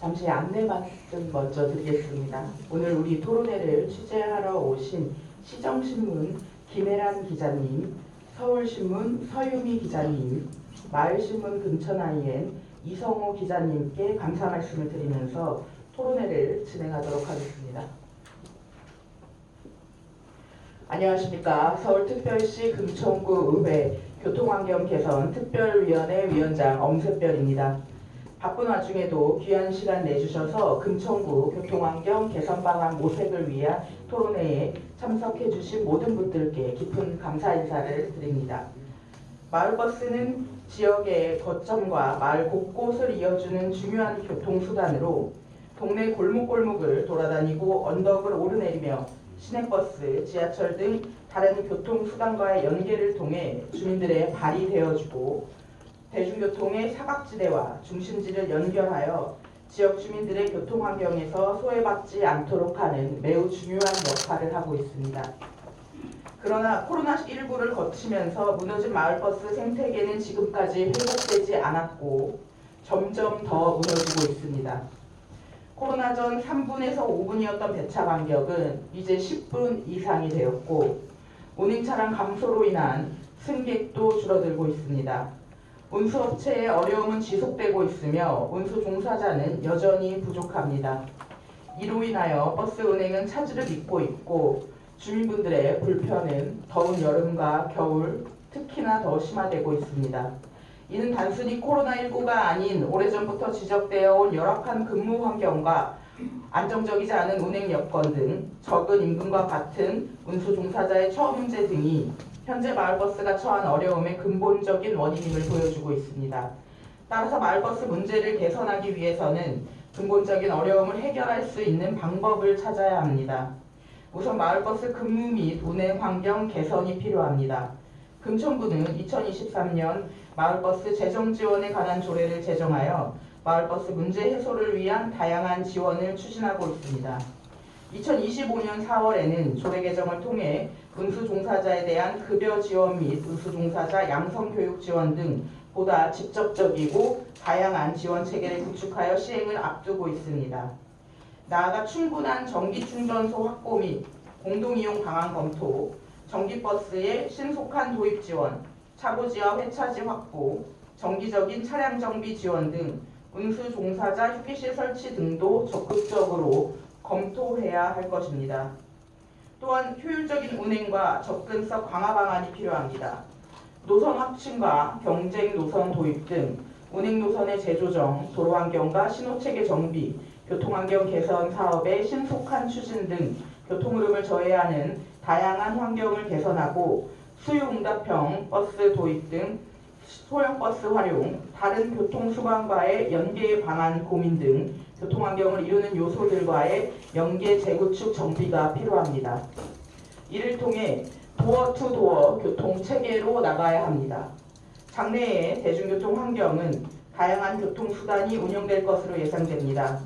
잠시 안내 말씀 먼저 드리겠습니다. 오늘 우리 토론회를 취재하러 오신 시정신문 김혜란 기자님, 서울신문 서유미 기자님, 마을신문 금천IN 이성호 기자님께 감사 말씀을 드리면서 토론회를 진행하도록 하겠습니다. 안녕하십니까. 서울특별시 금천구 의회 교통환경 개선 특별위원회 위원장 엄세별입니다. 바쁜 와중에도 귀한 시간 내주셔서 금천구 교통환경 개선 방안 모색을 위한 토론회에 참석해 주신 모든 분들께 깊은 감사 인사를 드립니다. 마을버스는 지역의 거점과 마을 곳곳을 이어주는 중요한 교통수단으로 동네 골목골목을 돌아다니고 언덕을 오르내리며 시내버스, 지하철 등 다른 교통수단과의 연계를 통해 주민들의 발이 되어주고 대중교통의 사각지대와 중심지를 연결하여 지역 주민들의 교통환경에서 소외받지 않도록 하는 매우 중요한 역할을 하고 있습니다. 그러나 코로나19를 거치면서 무너진 마을버스 생태계는 지금까지 회복되지 않았고 점점 더 무너지고 있습니다. 코로나 전 3분에서 5분이었던 배차 간격은 이제 10분 이상이 되었고 운행차량 감소로 인한 승객도 줄어들고 있습니다. 운수업체의 어려움은 지속되고 있으며 운수 종사자는 여전히 부족합니다. 이로 인하여 버스 운행은 차질을 빚고 있고 주민분들의 불편은 더운 여름과 겨울 특히나 더 심화되고 있습니다. 이는 단순히 코로나19가 아닌 오래전부터 지적되어 온 열악한 근무 환경과 안정적이지 않은 운행 여건 등 적은 임금과 같은 운수 종사자의 처우 문제 등이 현재 마을버스가 처한 어려움의 근본적인 원인임을 보여주고 있습니다. 따라서 마을버스 문제를 개선하기 위해서는 근본적인 어려움을 해결할 수 있는 방법을 찾아야 합니다. 우선 마을버스 근무 및 운행 환경 개선이 필요합니다. 금천구는 2023년 마을버스 재정 지원에 관한 조례를 제정하여 마을버스 문제 해소를 위한 다양한 지원을 추진하고 있습니다. 2025년 4월에는 조례 개정을 통해 운수 종사자에 대한 급여 지원 및 운수 종사자 양성 교육 지원 등 보다 직접적이고 다양한 지원 체계를 구축하여 시행을 앞두고 있습니다. 나아가 충분한 전기 충전소 확보 및 공동이용 방안 검토, 전기버스의 신속한 도입 지원, 차고지와 회차지 확보, 정기적인 차량 정비 지원 등 운수 종사자 휴게실 설치 등도 적극적으로 검토해야 할 것입니다. 또한 효율적인 운행과 접근성 강화 방안이 필요합니다. 노선 확충과 경쟁 노선 도입 등 운행 노선의 재조정, 도로환경과 신호체계 정비, 교통환경 개선 사업의 신속한 추진 등 교통흐름을 저해하는 다양한 환경을 개선하고 수요응답형 버스 도입 등 소형버스 활용, 다른 교통수단과의 연계 방안 고민 등 교통환경을 이루는 요소들과의 연계 재구축 정비가 필요합니다. 이를 통해 도어 투 도어 교통체계로 나가야 합니다. 장래의 대중교통 환경은 다양한 교통수단이 운영될 것으로 예상됩니다.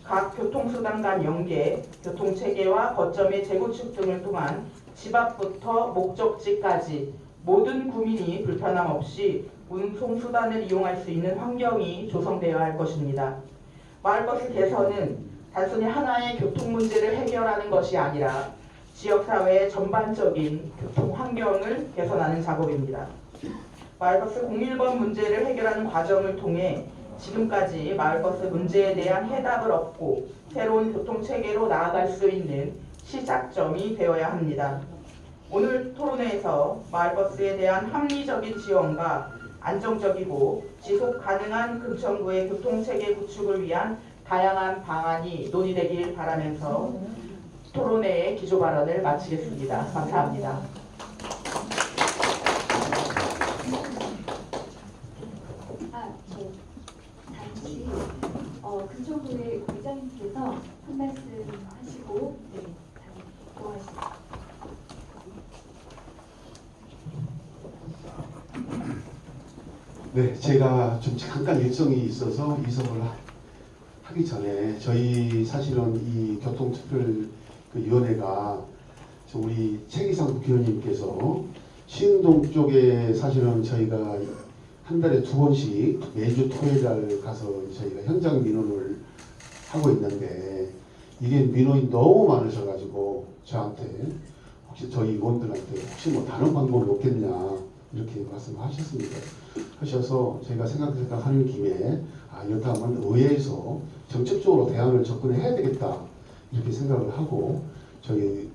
각 교통수단 간 연계, 교통체계와 거점의 재구축 등을 통한 집 앞부터 목적지까지 모든 구민이 불편함 없이 운송수단을 이용할 수 있는 환경이 조성되어야 할 것입니다. 마을버스 개선은 단순히 하나의 교통 문제를 해결하는 것이 아니라 지역사회의 전반적인 교통 환경을 개선하는 작업입니다. 마을버스 01번 문제를 해결하는 과정을 통해 지금까지 마을버스 문제에 대한 해답을 얻고 새로운 교통체계로 나아갈 수 있는 시작점이 되어야 합니다. 오늘 토론회에서 마을버스에 대한 합리적인 지원과 안정적이고 지속 가능한 금천구의 교통체계 구축을 위한 다양한 방안이 논의되길 바라면서 토론회의 기조 발언을 마치겠습니다. 감사합니다. 잠시 금천구의 의장님께서 한 말씀 하시고 들어가시죠. 네, 제가 좀 잠깐 일정이 있어서 이석을 하기 전에 저희 사실은 이 교통특별위원회가 우리 최기상 국회의원님께서 신흥동 쪽에 사실은 저희가 한 달에 2번씩 매주 토요일 날 가서 저희가 현장 민원을 하고 있는데 이게 민원이 너무 많으셔가지고 저한테 혹시 저희 의원들한테 혹시 뭐 다른 방법이 없겠냐 이렇게 말씀하셨습니다. 하셔서 저희가 생각하는 김에 이렇다면 의회에서 정책적으로 대안을 접근해야 되겠다 이렇게 생각을 하고 저희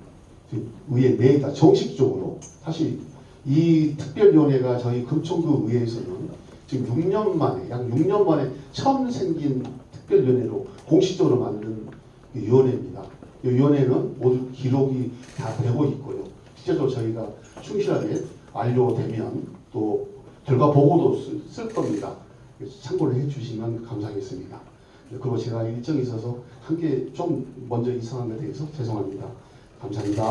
의회 내에다 정식적으로 사실 이 특별위원회가 저희 금천구 의회에서는 지금 6년 만에 약 6년 만에 처음 생긴 특별위원회로 공식적으로 만든 위원회입니다. 이 위원회는 모두 기록이 다 되고 있고요. 실제로 저희가 충실하게 완료되면 또 결과 보고도 쓸 겁니다. 그래서 참고를 해주시면 감사하겠습니다. 그리고 제가 일정이 있어서 한 개 좀 먼저 이상한 것에 대해서 죄송합니다. 감사합니다.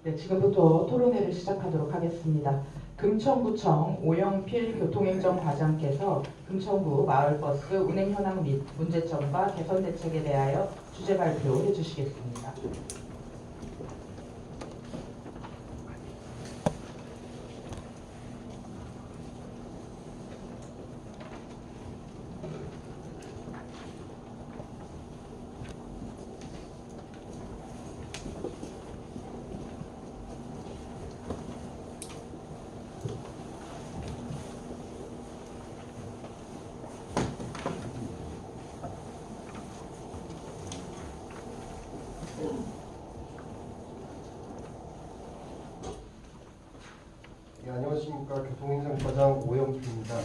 네, 지금부터 토론회를 시작하도록 하겠습니다. 금천구청 오영필 교통행정과장께서 금천구 마을버스 운행 현황 및 문제점과 개선 대책에 대하여 주제 발표해 주시겠습니다. 네, 안녕하십니까. 교통행정과장 오영필입니다.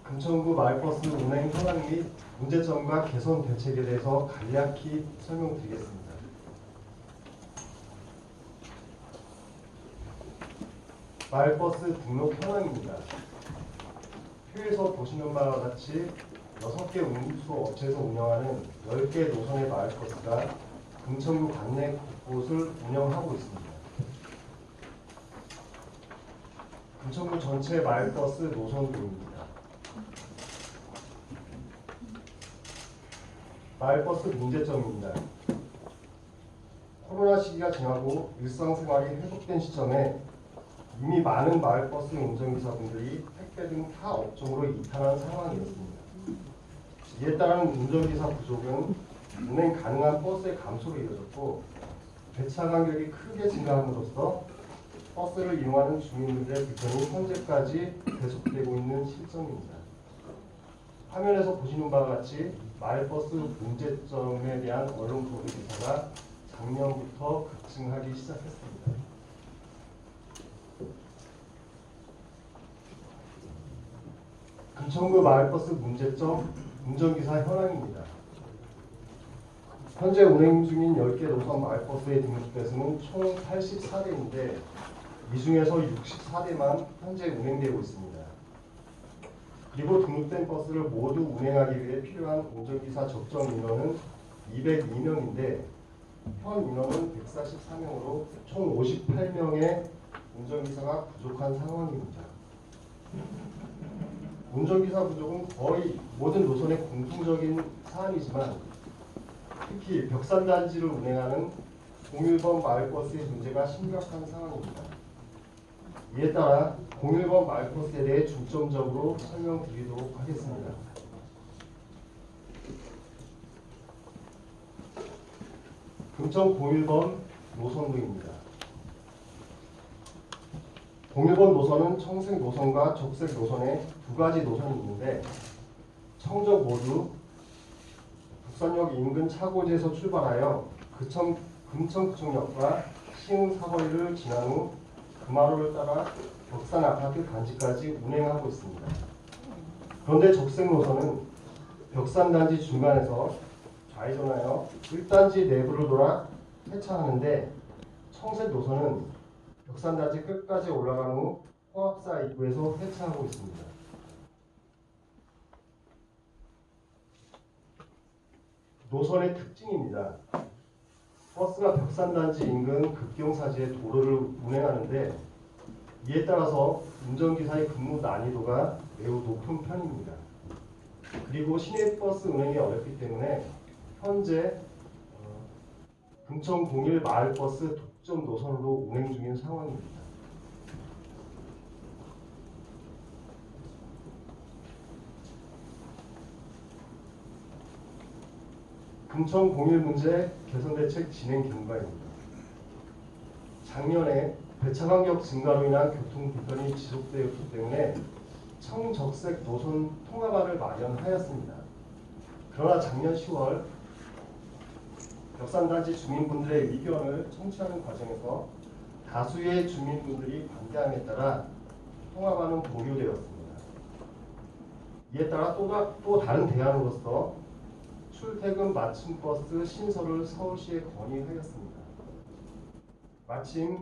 금천구 마을버스 운행 현황 및 문제점과 개선 대책에 대해서 간략히 설명드리겠습니다. 마을버스 등록 현황입니다. 표에서 보시는 바와 같이 6개 운수 업체에서 운영하는 10개 노선의 마을버스가 금천구 관내 곳곳을 운영하고 있습니다. 금천구 전체 마을버스 노선도입니다. 마을버스 문제점입니다. 코로나 시기가 지나고 일상생활이 회복된 시점에 이미 많은 마을버스 운전기사분들이 택배 등 타 업종으로 이탈한 상황이었습니다. 이에 따른 운전기사 부족은 운행 가능한 버스의 감소로 이어졌고 배차 간격이 크게 증가함으로써 버스를 이용하는 주민들의 불편이 현재까지 계속되고 있는 실정입니다. 화면에서 보시는 바와 같이 마을버스 문제점에 대한 언론 보도 기사가 작년부터 급증하기 시작했습니다. 금천구 마을버스 문제점 운전기사 현황입니다. 현재 운행 중인 10개 노선 마을버스의 등록대수는 총 84대인데 이 중에서 64대만 현재 운행되고 있습니다. 그리고 등록된 버스를 모두 운행하기 위해 필요한 운전기사 적정 인원은 202명인데 현 인원은 144명으로 총 58명의 운전기사가 부족한 상황입니다. 운전기사 부족은 거의 모든 노선의 공통적인 사안이지만 특히 벽산단지를 운행하는 01번 마을버스의 문제가 심각한 상황입니다. 이에 따라 01번 마을버스에 대해 중점적으로 설명드리도록 하겠습니다. 금천 01번 노선도입니다. 01번 노선은 청색 노선과 적색 노선의 두 가지 노선이 있는데 청적 모두 북산역 인근 차고지에서 출발하여 금천구청역과 시흥사거리를 지난 후 금화로를 따라 벽산 아파트 단지까지 운행하고 있습니다. 그런데 적색 노선은 벽산 단지 중간에서 좌회전하여 1단지 내부를 돌아 세차하는데 청색 노선은 벽산 단지 끝까지 올라간 후 호합사 입구에서 세차하고 있습니다. 노선의 특징입니다. 버스가 벽산단지 인근 급경사지의 도로를 운행하는데 이에 따라서 운전기사의 근무 난이도가 매우 높은 편입니다. 그리고 시내버스 운행이 어렵기 때문에 현재 금천 공일 마을버스 독점 노선으로 운행 중인 상황입니다. 금천 공일 문제 개선 대책 진행 경과입니다. 작년에 배차 간격 증가로 인한 교통 불편이 지속되었기 때문에 청적색 노선 통합안을 마련하였습니다. 그러나 작년 10월 벽산단지 주민분들의 의견을 청취하는 과정에서 다수의 주민분들이 반대함에 따라 통합안은 보류되었습니다. 이에 따라 또 다른 대안으로서 출퇴근 맞춤버스 신설을 서울시에 건의하였습니다. 마침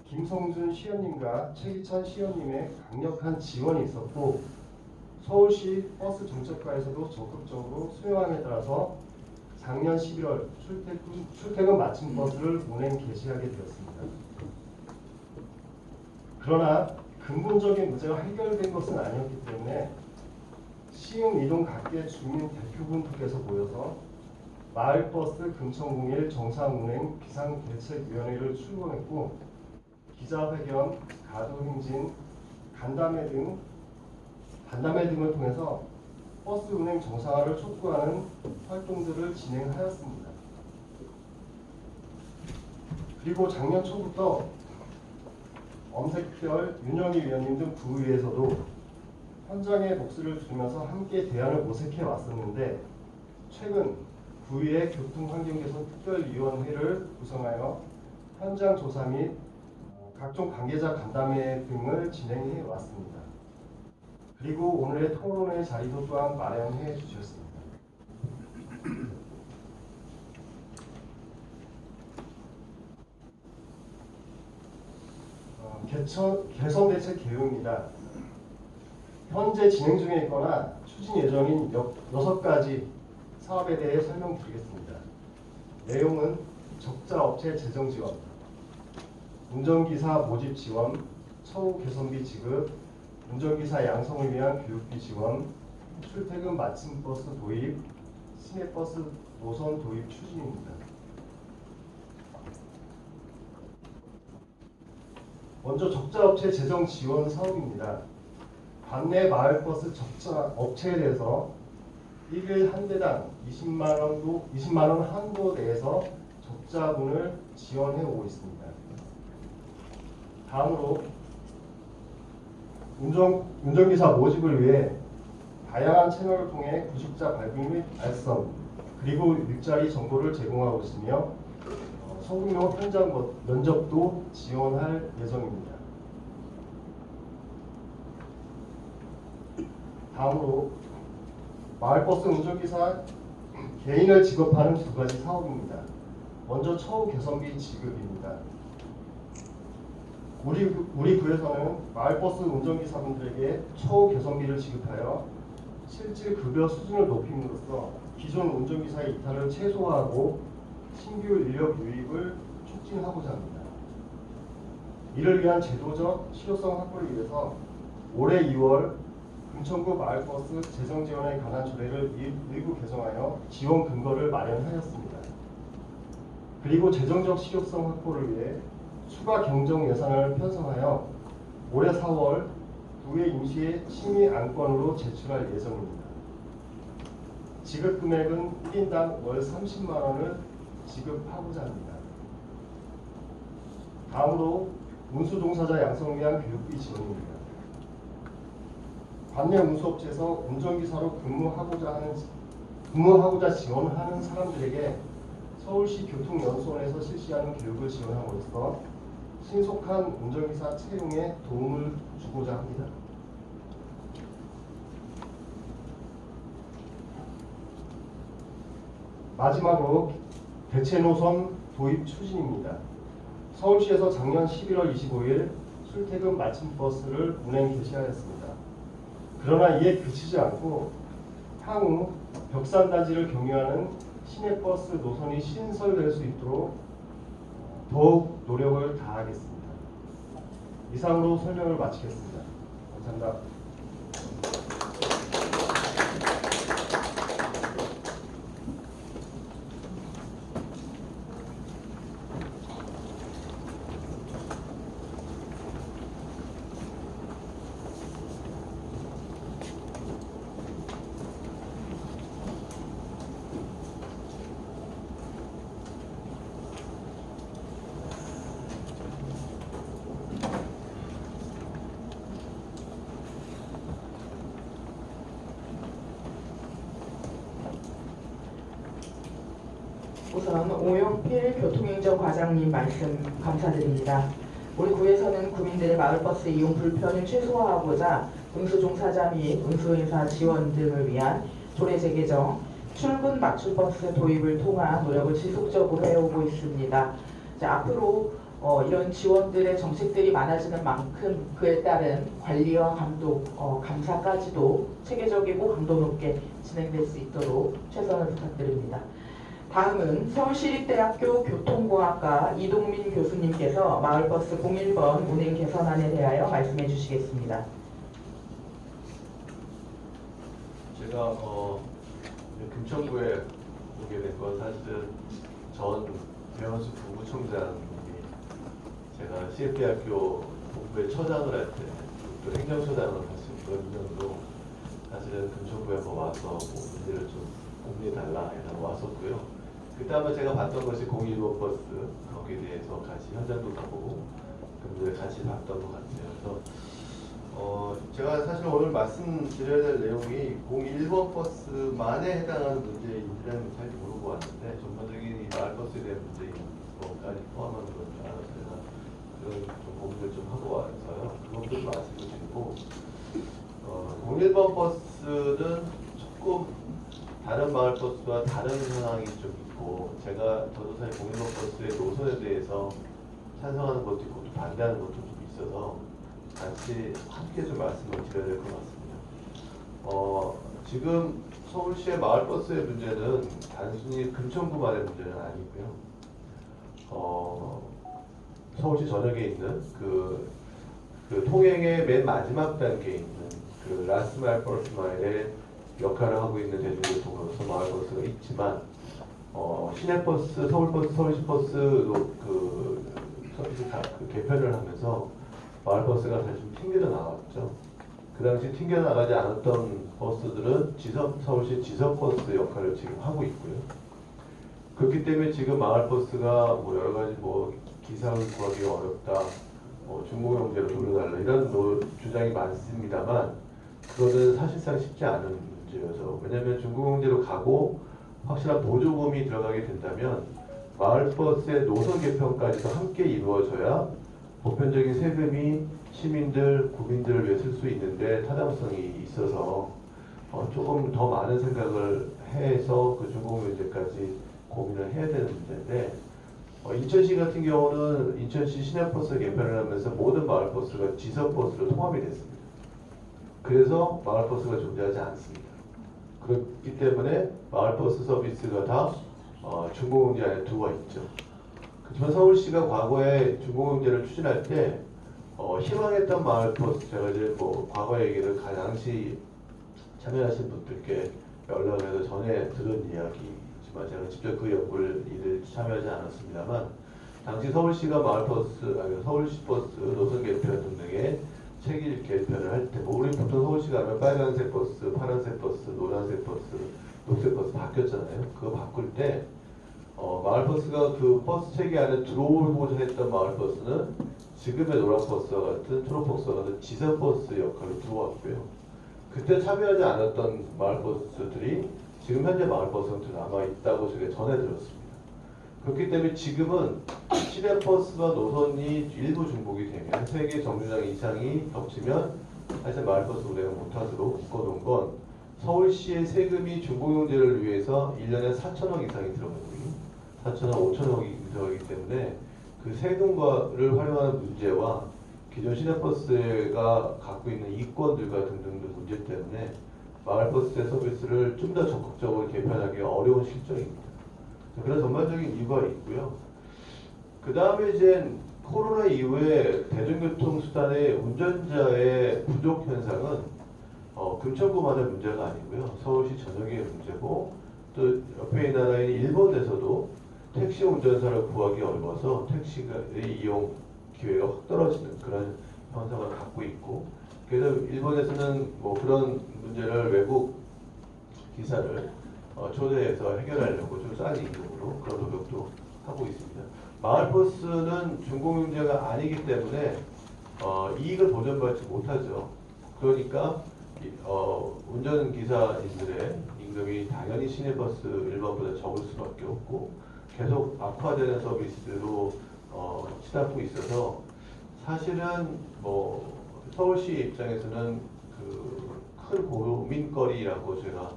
김성준 시의원님과 최기찬 시의원님의 강력한 지원이 있었고 서울시 버스 정책과에서도 적극적으로 수용함에 따라서 작년 11월 출퇴근 맞춤버스를 운행 개시하게 되었습니다. 그러나 근본적인 문제가 해결된 것은 아니었기 때문에 시흥 이동 각계 주민 대표분들께서 모여서 마을버스 금천공일 정상운행 비상대책위원회를 출범했고 기자회견, 가도행진, 간담회 등을 통해서 버스 운행 정상화를 촉구하는 활동들을 진행하였습니다. 그리고 작년 초부터 엄색별, 윤영희 위원님 등 구의회에서도 현장의 목소리를 들으면서 함께 대안을 모색해 왔었는데 최근 구의회 교통환경개선특별위원회를 구성하여 현장 조사 및 각종 관계자 간담회 등을 진행해 왔습니다. 그리고 오늘의 토론회 자리도 또한 마련해 주셨습니다. 개선 대책 계획입니다. 현재 진행 중에 있거나 추진 예정인 6가지 사업에 대해 설명드리겠습니다. 내용은 적자 업체 재정 지원, 운전기사 모집 지원, 처우 개선비 지급, 운전기사 양성을 위한 교육비 지원, 출퇴근 맞춤버스 도입, 시내버스 노선 도입 추진입니다. 먼저 적자업체 재정 지원 사업입니다. 관내 마을버스 적자 업체에 대해서 1일 한 대당 20만 원 한도 내에서 적자분을 지원해 오고 있습니다. 다음으로 운전기사 모집을 위해 다양한 채널을 통해 구직자 발굴 및 알선 그리고 일자리 정보를 제공하고 있으며 소규모 현장 면접도 지원할 예정입니다. 다음으로 마을버스 운전기사 개인을 지급하는 2가지 사업입니다. 먼저 처우 개선비 지급입니다. 우리 구에서는 마을버스 운전기사분들에게 처우 개선비를 지급하여 실질 급여 수준을 높임으로써 기존 운전기사의 이탈을 최소화하고 신규 인력 유입을 촉진하고자 합니다. 이를 위한 제도적 실효성 확보를 위해서 올해 2월 금천구 마을버스 재정 지원에 관한 조례를 일부 개정하여 지원 근거를 마련하였습니다. 그리고 재정적 실효성 확보를 위해 추가 경정 예산을 편성하여 올해 4월 구의 임시 심의 안건으로 제출할 예정입니다. 지급 금액은 1인당 월 30만 원을 지급하고자 합니다. 다음으로 운수 종사자 양성을 위한 교육비 지원입니다. 관내 운수업체에서 운전기사로 근무하고자 지원하는 사람들에게 서울시 교통연수원에서 실시하는 교육을 지원함으로써 신속한 운전기사 채용에 도움을 주고자 합니다. 마지막으로 대체 노선 도입 추진입니다. 서울시에서 작년 11월 25일 출퇴근 맞춤버스를 운행 개시하였습니다. 그러나 이에 그치지 않고 향후 벽산단지를 경유하는 시내버스 노선이 신설될 수 있도록 더욱 노력을 다하겠습니다. 이상으로 설명을 마치겠습니다. 감사합니다. 우선 오영필 교통행정과장님 말씀 감사드립니다. 우리 구에서는 구민들의 마을버스 이용 불편을 최소화하고자 운수종사자 및 운수회사 지원 등을 위한 조례제 개정, 출근 맞춤버스 도입을 통한 노력을 지속적으로 해오고 있습니다. 앞으로 이런 지원들의 정책들이 많아지는 만큼 그에 따른 관리와 감독, 감사까지도 체계적이고 강도 높게 진행될 수 있도록 최선을 부탁드립니다. 다음은 서울시립대학교 교통공학과 이동민 교수님께서 마을버스 01번 운행 개선안에 대하여 말씀해 주시겠습니다. 제가 금천구에 오게 된 건 사실은 전 배원수 부부총장이 제가 시립대학교 본부에 처장을 할 때 또 행정처장을 하신 그런 인연으로 사실은 금천구에 한번 와서 뭐 문제를 좀 공유해달라 해서 왔었고요. 그때 한번 제가 봤던 것이 015 버스 거기에 대해서 같이 현장도 가보고 그 문제를 같이 봤던 것 같아요. 그래서 제가 사실 오늘 말씀드려야 될 내용이 01번 버스만에 해당하는 문제인지는 잘 모르고 왔는데 전반적인 이 마을버스에 대한 문제인 것까지 포함하는 걸 알아서 제가 그런 좀 고민을 좀 하고 와서요. 그것도 좀 말씀을 드리고 01번 버스는 조금 다른 마을버스와 다른 상황이 좀 있고 저도 사실 01번 버스의 노선에 대해서 찬성하는 것도 있고 또 반대하는 것도 좀 있어서 같이 함께 좀 말씀을 드려야 될 것 같습니다. 지금 서울시의 마을버스의 문제는 단순히 금천구만의 문제는 아니고요. 서울시 전역에 있는 그 통행의 맨 마지막 단계에 있는 그 라스트 마일 퍼스트 마일의 역할을 하고 있는 대중교통으로서 마을버스가 있지만 시내버스, 서울버스, 서울시버스로 그 서비스 그 개편을 하면서 마을버스가 사실 좀 튕겨 나갔죠. 그 당시 튕겨 나가지 않았던 버스들은 서울시 지석버스 역할을 지금 하고 있고요. 그렇기 때문에 지금 마을버스가 뭐 여러 가지 뭐 기사를 구하기 어렵다, 중고용제로 돌려달라 이런 주장이 많습니다만 그거는 사실상 쉽지 않은 문제여서 왜냐하면 중고용제로 가고 확실한 보조금이 들어가게 된다면 마을버스의 노선 개편까지도 함께 이루어져야 보편적인 세금이 시민들, 국민들을 위해 쓸 수 있는데 타당성이 있어서 조금 더 많은 생각을 해서 그 중고용제까지 고민을 해야 되는 문제인데 인천시 같은 경우는 인천시 시내버스 개편을 하면서 모든 마을버스가 지석버스로 통합이 됐습니다. 그래서 마을버스가 존재하지 않습니다. 그렇기 때문에 마을버스 서비스가 다 중공영제 안에 들어와 있죠. 그렇지만 서울시가 과거에 중공영제를 추진할 때 희망했던 마을버스 제가 이제 뭐 과거 얘기를 당시 참여하신 분들께 연락을 해서 전에 들은 이야기지만 제가 직접 그 일을 참여하지 않았습니다만 당시 서울시가 서울시버스 노선 개편 등등의 체계 개편을 할 때, 우리 보통 서울시가 하면 빨간색 버스, 파란색 버스, 노란색 버스, 녹색 버스 바뀌었잖아요. 그거 바꿀 때 마을버스가 그 버스 체계 안에 들어오고자 했던 마을버스는 지금의 노란버스와 같은 초록버스와 같은 지상버스 역할로 들어왔고요. 그때 참여하지 않았던 마을버스들이 지금 현재 마을버스가 남아있다고 제가 전해 들었습니다. 그렇기 때문에 지금은 시내버스와 노선이 일부 중복이 되면 3개 정류장 이상이 겹치면 사실 마을버스 운행을 못하도록 묶어놓은 건 서울시의 세금이 중공영제를 위해서 1년에 4천억 이상이 들어가거든요. 4천억, 5천억이 들어가기 때문에 그 세금과를 활용하는 문제와 기존 시내버스가 갖고 있는 이권들과 등등의 문제 때문에 마을버스의 서비스를 좀 더 적극적으로 개편하기 어려운 실정입니다. 그런 전반적인 이유가 있고요. 그 다음에 이제 코로나 이후에 대중교통 수단의 운전자의 부족 현상은 금천구만의 문제가 아니고요. 서울시 전역의 문제고 또 옆에 나라인 일본에서도 택시 운전사를 구하기 어려워서 택시의 이용 기회가 확 떨어지는 그런 현상을 갖고 있고 그래서 일본에서는 뭐 그런 문제를 외국 기사를 초대해서 해결하려고 좀 싼 임금으로 그런 노력도 하고 있습니다. 마을버스는 준공영제가 아니기 때문에 이익을 보전받지 못하죠. 그러니까 운전기사님들의 임금이 당연히 시내버스 일반보다 적을 수밖에 없고 계속 악화되는 서비스로 치닫고 있어서 사실은 뭐 서울시 입장에서는 그 큰 고민거리라고 제가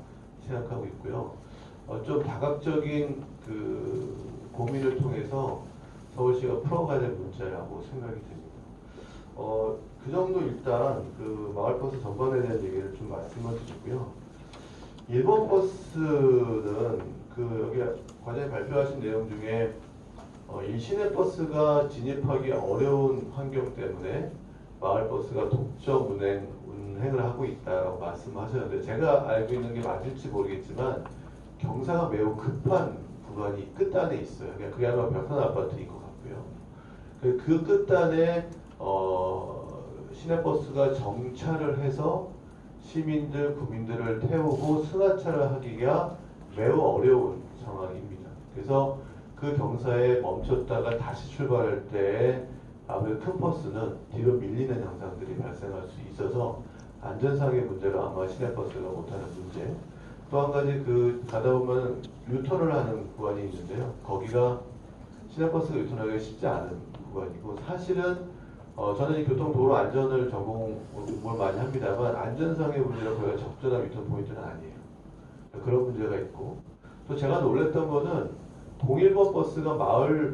생각하고 있고요. 좀 다각적인 그 고민을 통해서 서울시가 풀어가야 될 문제라고 생각이 됩니다. 그 정도 일단 그 마을버스 전반에 대한 얘기를 좀 말씀을 드리고요. 일본 버스는 그 여기 과장님 발표하신 내용 중에 일시내 버스가 진입하기 어려운 환경 때문에 마을버스가 독점 운행을 하고 있다고 말씀하셨는데 제가 알고 있는 게 맞을지 모르겠지만 경사가 매우 급한 구간이 끝단에 있어요. 그야말로 벽산 아파트인 것 같고요. 그 끝단에 시내버스가 정차를 해서 시민들, 국민들을 태우고 승하차를 하기가 매우 어려운 상황입니다. 그래서 그 경사에 멈췄다가 다시 출발할 때 아무래도 큰 버스는 뒤로 밀리는 현상들이 발생할 수 있어서 안전상의 문제가 아마 시내버스가 못하는 문제. 또 한 가지 그 가다 보면 유턴을 하는 구간이 있는데요. 거기가 시내버스가 유턴하기가 쉽지 않은 구간이고 사실은 저는 이 교통도로 안전을 전공을 많이 합니다만 안전상의 문제가 거기가 적절한 유턴 포인트는 아니에요. 그런 문제가 있고 또 제가 놀랬던 거는 동일본 버스가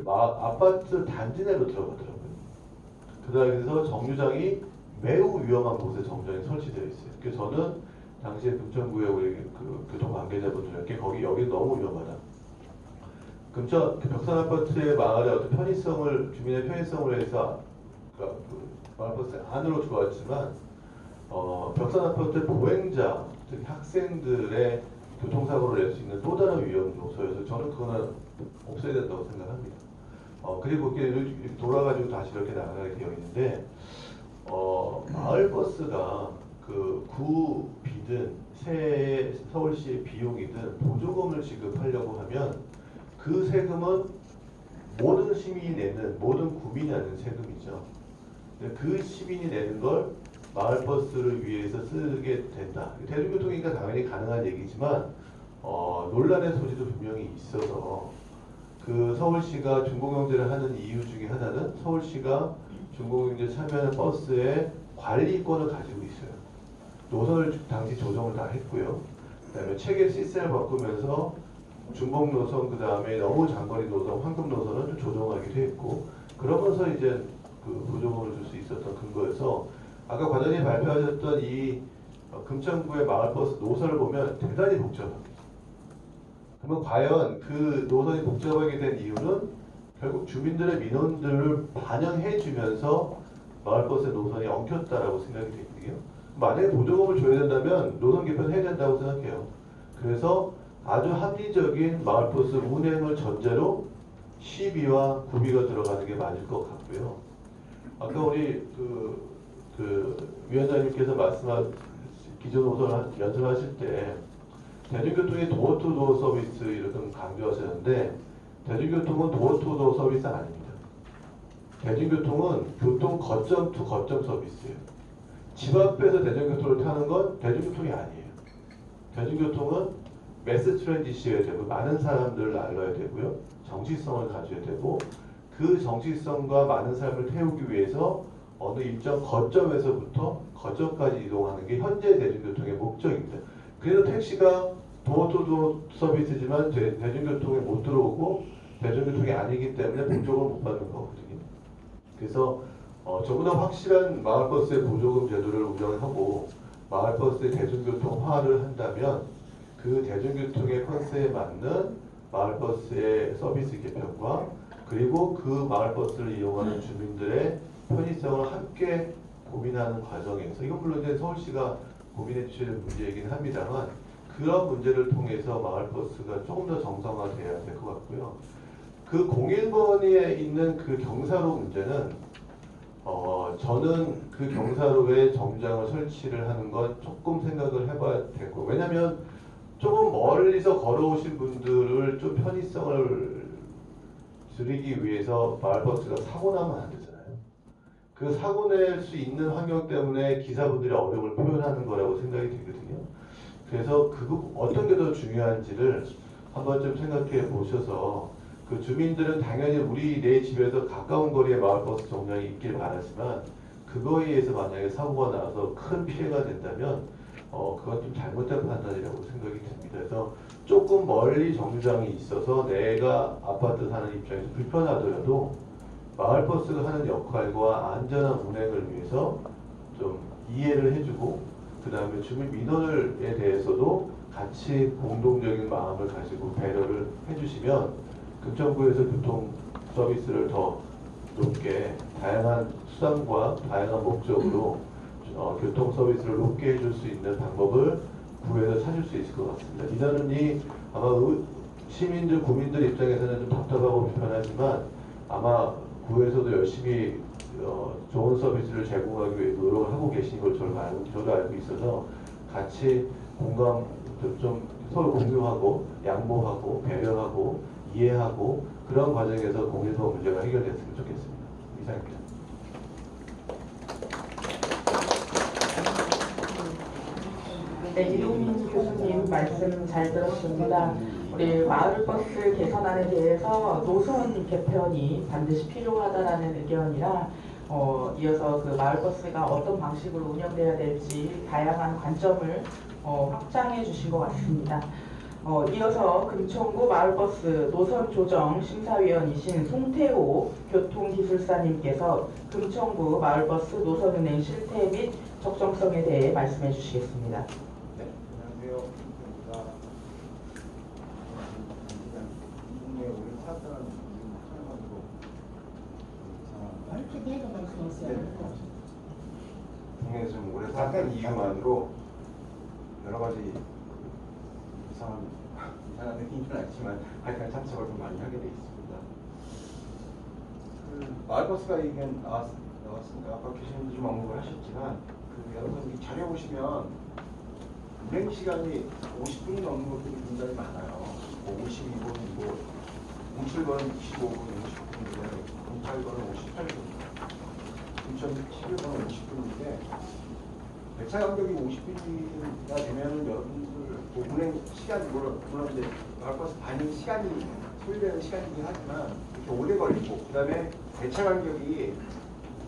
아파트 단지 내로 들어가더라고요. 그래서 정류장이 매우 위험한 곳에 정류장이 설치되어 있어요. 그래서 저는 당시에 금천구에 우리 그 교통 관계자분들에게 거기 여기 너무 위험하다. 금천 벽산 아파트의 마을의 어떤 편의성을 주민의 편의성을 위해서 그 마을버스 안으로 들어왔지만 벽산 아파트 보행자 특히 학생들의 교통사고를 낼 수 있는 또 다른 위험 요소여서 저는 그거는 없어야 된다고 생각합니다. 그리고 이렇게 돌아가지고 다시 이렇게 나가게 되어 있는데 마을버스가 그 구비든 새 서울시의 비용이든 보조금을 지급하려고 하면 그 세금은 모든 시민이 내는 모든 국민이 내는 세금이죠. 그 시민이 내는 걸 마을버스를 위해서 쓰게 된다. 대중교통이니까 당연히 가능한 얘기지만 논란의 소지도 분명히 있어서 그 서울시가 준공영제를 하는 이유 중에 하나는 서울시가 준공영제 참여하는 버스의 관리권을 가지고 있어요. 노선을 당시 조정을 다 했고요. 그다음에 체계 시스템을 바꾸면서 중복 노선 그다음에 너무 장거리 노선, 황금 노선을 좀 조정하기도 했고 그러면서 이제 그 보조금을 줄 수 있었던 근거여서 아까 과장님 발표하셨던 이 금천구의 마을버스 노선을 보면 대단히 복잡합니다. 그러면 과연 그 노선이 복잡하게 된 이유는 결국 주민들의 민원들을 반영해 주면서 마을버스의 노선이 엉켰다라고 생각이 되거든요. 만약에 보조금을 줘야 된다면 노선 개편해야 된다고 생각해요. 그래서 아주 합리적인 마을버스 운행을 전제로 시비와 구비가 들어가는 게 맞을 것 같고요. 아까 우리 그 위원장님께서 말씀한 기존 노선 연설하실 때 대중교통의 도어투도어 서비스 이런 강조하셨는데 대중교통은 도어투도어 서비스 아닙니다. 대중교통은 교통 거점 투 거점 서비스예요. 집 앞에서 대중교통을 타는 건 대중교통이 아니에요. 대중교통은 매스 트랜지시어야 되고 많은 사람들을 날라야 되고요. 정치성을 가져야 되고 그 정치성과 많은 사람을 태우기 위해서 어느 일정 거점에서부터 거점까지 이동하는 게 현재 대중교통의 목적입니다. 그래서 택시가 도어투도어 서비스지만 대중교통에 못 들어오고 대중교통이 아니기 때문에 보조금을 못 받는 거거든요. 그래서 저보다 확실한 마을버스의 보조금 제도를 운영하고 마을버스의 대중교통화를 한다면 그 대중교통의 컨셉에 맞는 마을버스의 서비스 개편과 그리고 그 마을버스를 이용하는 주민들의 편의성을 함께 고민하는 과정에서, 이건 물론 이제 서울시가 고민해 주셔야 될 문제이긴 합니다만, 그런 문제를 통해서 마을버스가 조금 더 정상화돼야 될 것 같고요. 그 01번에 있는 그 경사로 문제는 저는 그 경사로에 정류장을 설치를 하는 건 조금 생각을 해봐야 되고, 왜냐하면 조금 멀리서 걸어오신 분들을 좀 편의성을 줄이기 위해서 마을버스가 사고 나면 안 되잖아요. 그 사고 낼 수 있는 환경 때문에 기사분들이 어려움을 표현하는 거라고 생각이 되거든요. 그래서 그거 어떤 게 더 중요한지를 한번 좀 생각해 보셔서, 그 주민들은 당연히 내 집에서 가까운 거리에 마을버스 정류장이 있길 바라지만, 그거에 의해서 만약에 사고가 나서 큰 피해가 된다면 그건 좀 잘못된 판단이라고 생각이 듭니다. 그래서 조금 멀리 정류장이 있어서 내가 아파트 사는 입장에서 불편하더라도 마을버스가 하는 역할과 안전한 운행을 위해서 좀 이해를 해주고, 그 다음에 주민 민원에 대해서도 같이 공동적인 마음을 가지고 배려를 해주시면 금천구에서 교통 서비스를 더 높게, 다양한 수단과 다양한 목적으로 교통 서비스를 높게 해줄 수 있는 방법을 구에서 찾을 수 있을 것 같습니다. 민원이 아마 시민들, 국민들 입장에서는 좀 답답하고 불편하지만, 아마 구에서도 열심히 좋은 서비스를 제공하기 위해 노력을 하고 계신 걸 저도 알고 있어서, 같이 공감 좀 서로 공유하고 양보하고 배려하고 이해하고 그런 과정에서 01번 문제가 해결됐으면 좋겠습니다. 이상입니다. 네, 이동민 교수님 말씀 잘 들었습니다. 우리 마을버스 개선안에 대해서 노선 개편이 반드시 필요하다라는 의견이라, 이어서 그 마을버스가 어떤 방식으로 운영돼야 될지 다양한 관점을 확장해 주신 것 같습니다. 이어서 금천구 마을버스 노선 조정 심사위원이신 송태호 교통기술사님께서 금천구 마을버스 노선 운행 실태 및 적정성에 대해 말씀해 주시겠습니다. 네, 안녕하세요. 김태호입니다. 동네 우리 사업자는 촬영하고 이렇게 내가 말씀하세요. 동네에 좀 오래 살던 이유만으로 여러 가지 이상한 느낌은 아니지만 하여간 참석을 좀 많이 하게 돼 있습니다. 그 마을버스가 얘기는 나왔으니까 아까 교수님도 좀 언급을 하셨지만, 그 여러분 이 자료 보시면 운행 시간이 50분이 넘는 것들이 굉장히 많아요. 52분, 07번은 25분, 50분인데 08번은 58분, 2011번은 50분인데 배차 간격이 50분이나 되면 여러분들 운행 시간이 물론 이제 마을버스 반응 시간이 소요되는 시간이긴 하지만 이렇게 오래 걸리고, 그 다음에 배차 간격이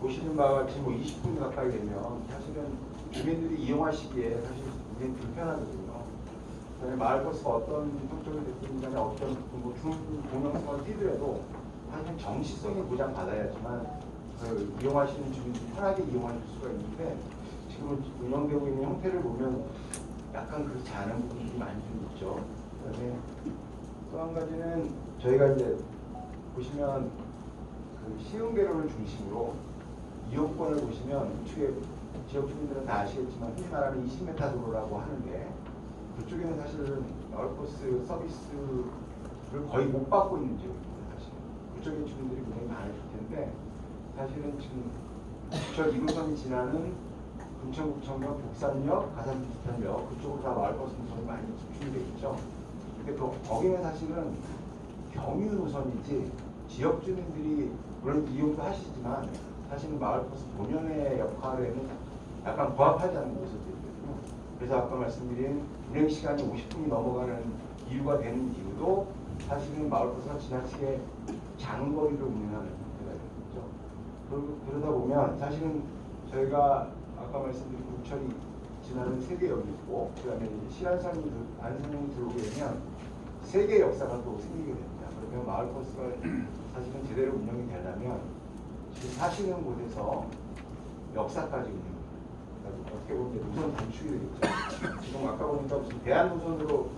보시는 바와 같이 20분 가까이 되면 사실은 주민들이 이용하시기에 사실 굉장히 불편하거든요. 그다음에 마을버스가 어떤 성격이 됐든 간에 어떤 공영성을 띠더라도 사실 정시성이 보장받아야지만 이용하시는 주민들이 편하게 이용할 수가 있는데, 지금 운영되고 있는 형태를 보면 약간 그렇지 않은 부분들이 많이 좀 있죠. 그다음에 또 한 가지는 저희가 이제 보시면 그 시흥대로를 중심으로 이용권을 보시면 우측에 지역 주민들은 다 아시겠지만 흔히 말하는 20m 도로라고 하는데, 그쪽에는 사실은 마을버스 서비스를 거의 못 받고 있는 지역입니다. 사실 그쪽에 주민들이 굉장히 많을 텐데, 사실은 지금 저 2호선이 지나는 금천구청역, 북산역, 가산비슷한역 그쪽으로 다 마을버스 노선이 많이 집중이 돼 있죠. 근데 거기는 사실은 경유 노선이지 지역 주민들이 물론 이용도 하시지만 사실은 마을버스 본연의 역할에는 약간 부합하지 않는 모습들이거든요. 그래서 아까 말씀드린 운행 시간이 50분이 넘어가는 이유가 되는 이유도 사실은 마을버스가 지나치게 장거리를 운행하는 형태가 되는 거죠. 그러다 보면 사실은 저희가 아까 말씀드린 국철이 지나는 3개역이 있고, 그 다음에 신안산이 안산이 들어오게 되면 3개의 역사가 또 생기게 됩니다. 그러면 마을버스가 사실은 제대로 운영이 되려면 지금 사시는 곳에서 역사까지 운영합니다. 그러니까 어떻게 보면 노선 단축이 되겠죠. 지금 아까 보니까 무슨 대한 노선으로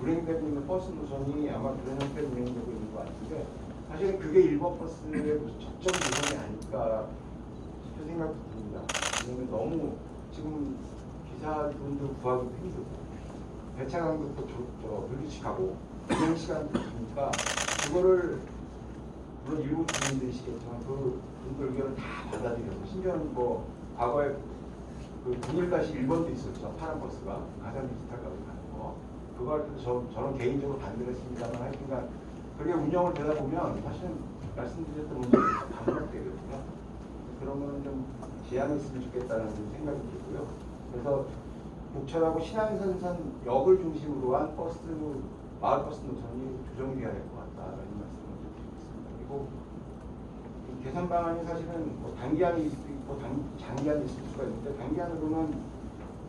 운행되고 있는 버스 노선이 아마 그런 형태로 운행되고 있는 것 같은데, 사실은 그게 1번 버스의 적정 조성이 아닐까 싶은 생각도 듭니다. 왜냐면 너무 지금 기사분들 구하기도 힘들고 배차 간격도 불규칙하고 운행 시간도 기니까 그거를 물론 일부 국민들이시겠지만 그 분들 의견을 다 받아들여서 심지어는 뭐 과거에 그 01-1번도 있었죠. 파란 버스가 가장 디지털까지 가는 거. 그거 할 때도 저는 개인적으로 반대를 했습니다만 하여튼간 그게 운영을 되다 보면 사실은 말씀드렸던 문제가 반복되거든요. 그런 거는 좀 제한했으면 좋겠다는 생각이 들고요. 그래서 북철하고 신안선선 역을 중심으로 한 버스, 마을버스 노선이 조정돼야 될 것 같다라는 말씀을 드리고 있습니다. 그리고 이 개선 방안이 사실은 뭐 단기안이 있고 장기안이 있을 수가 있는데 단기안으로는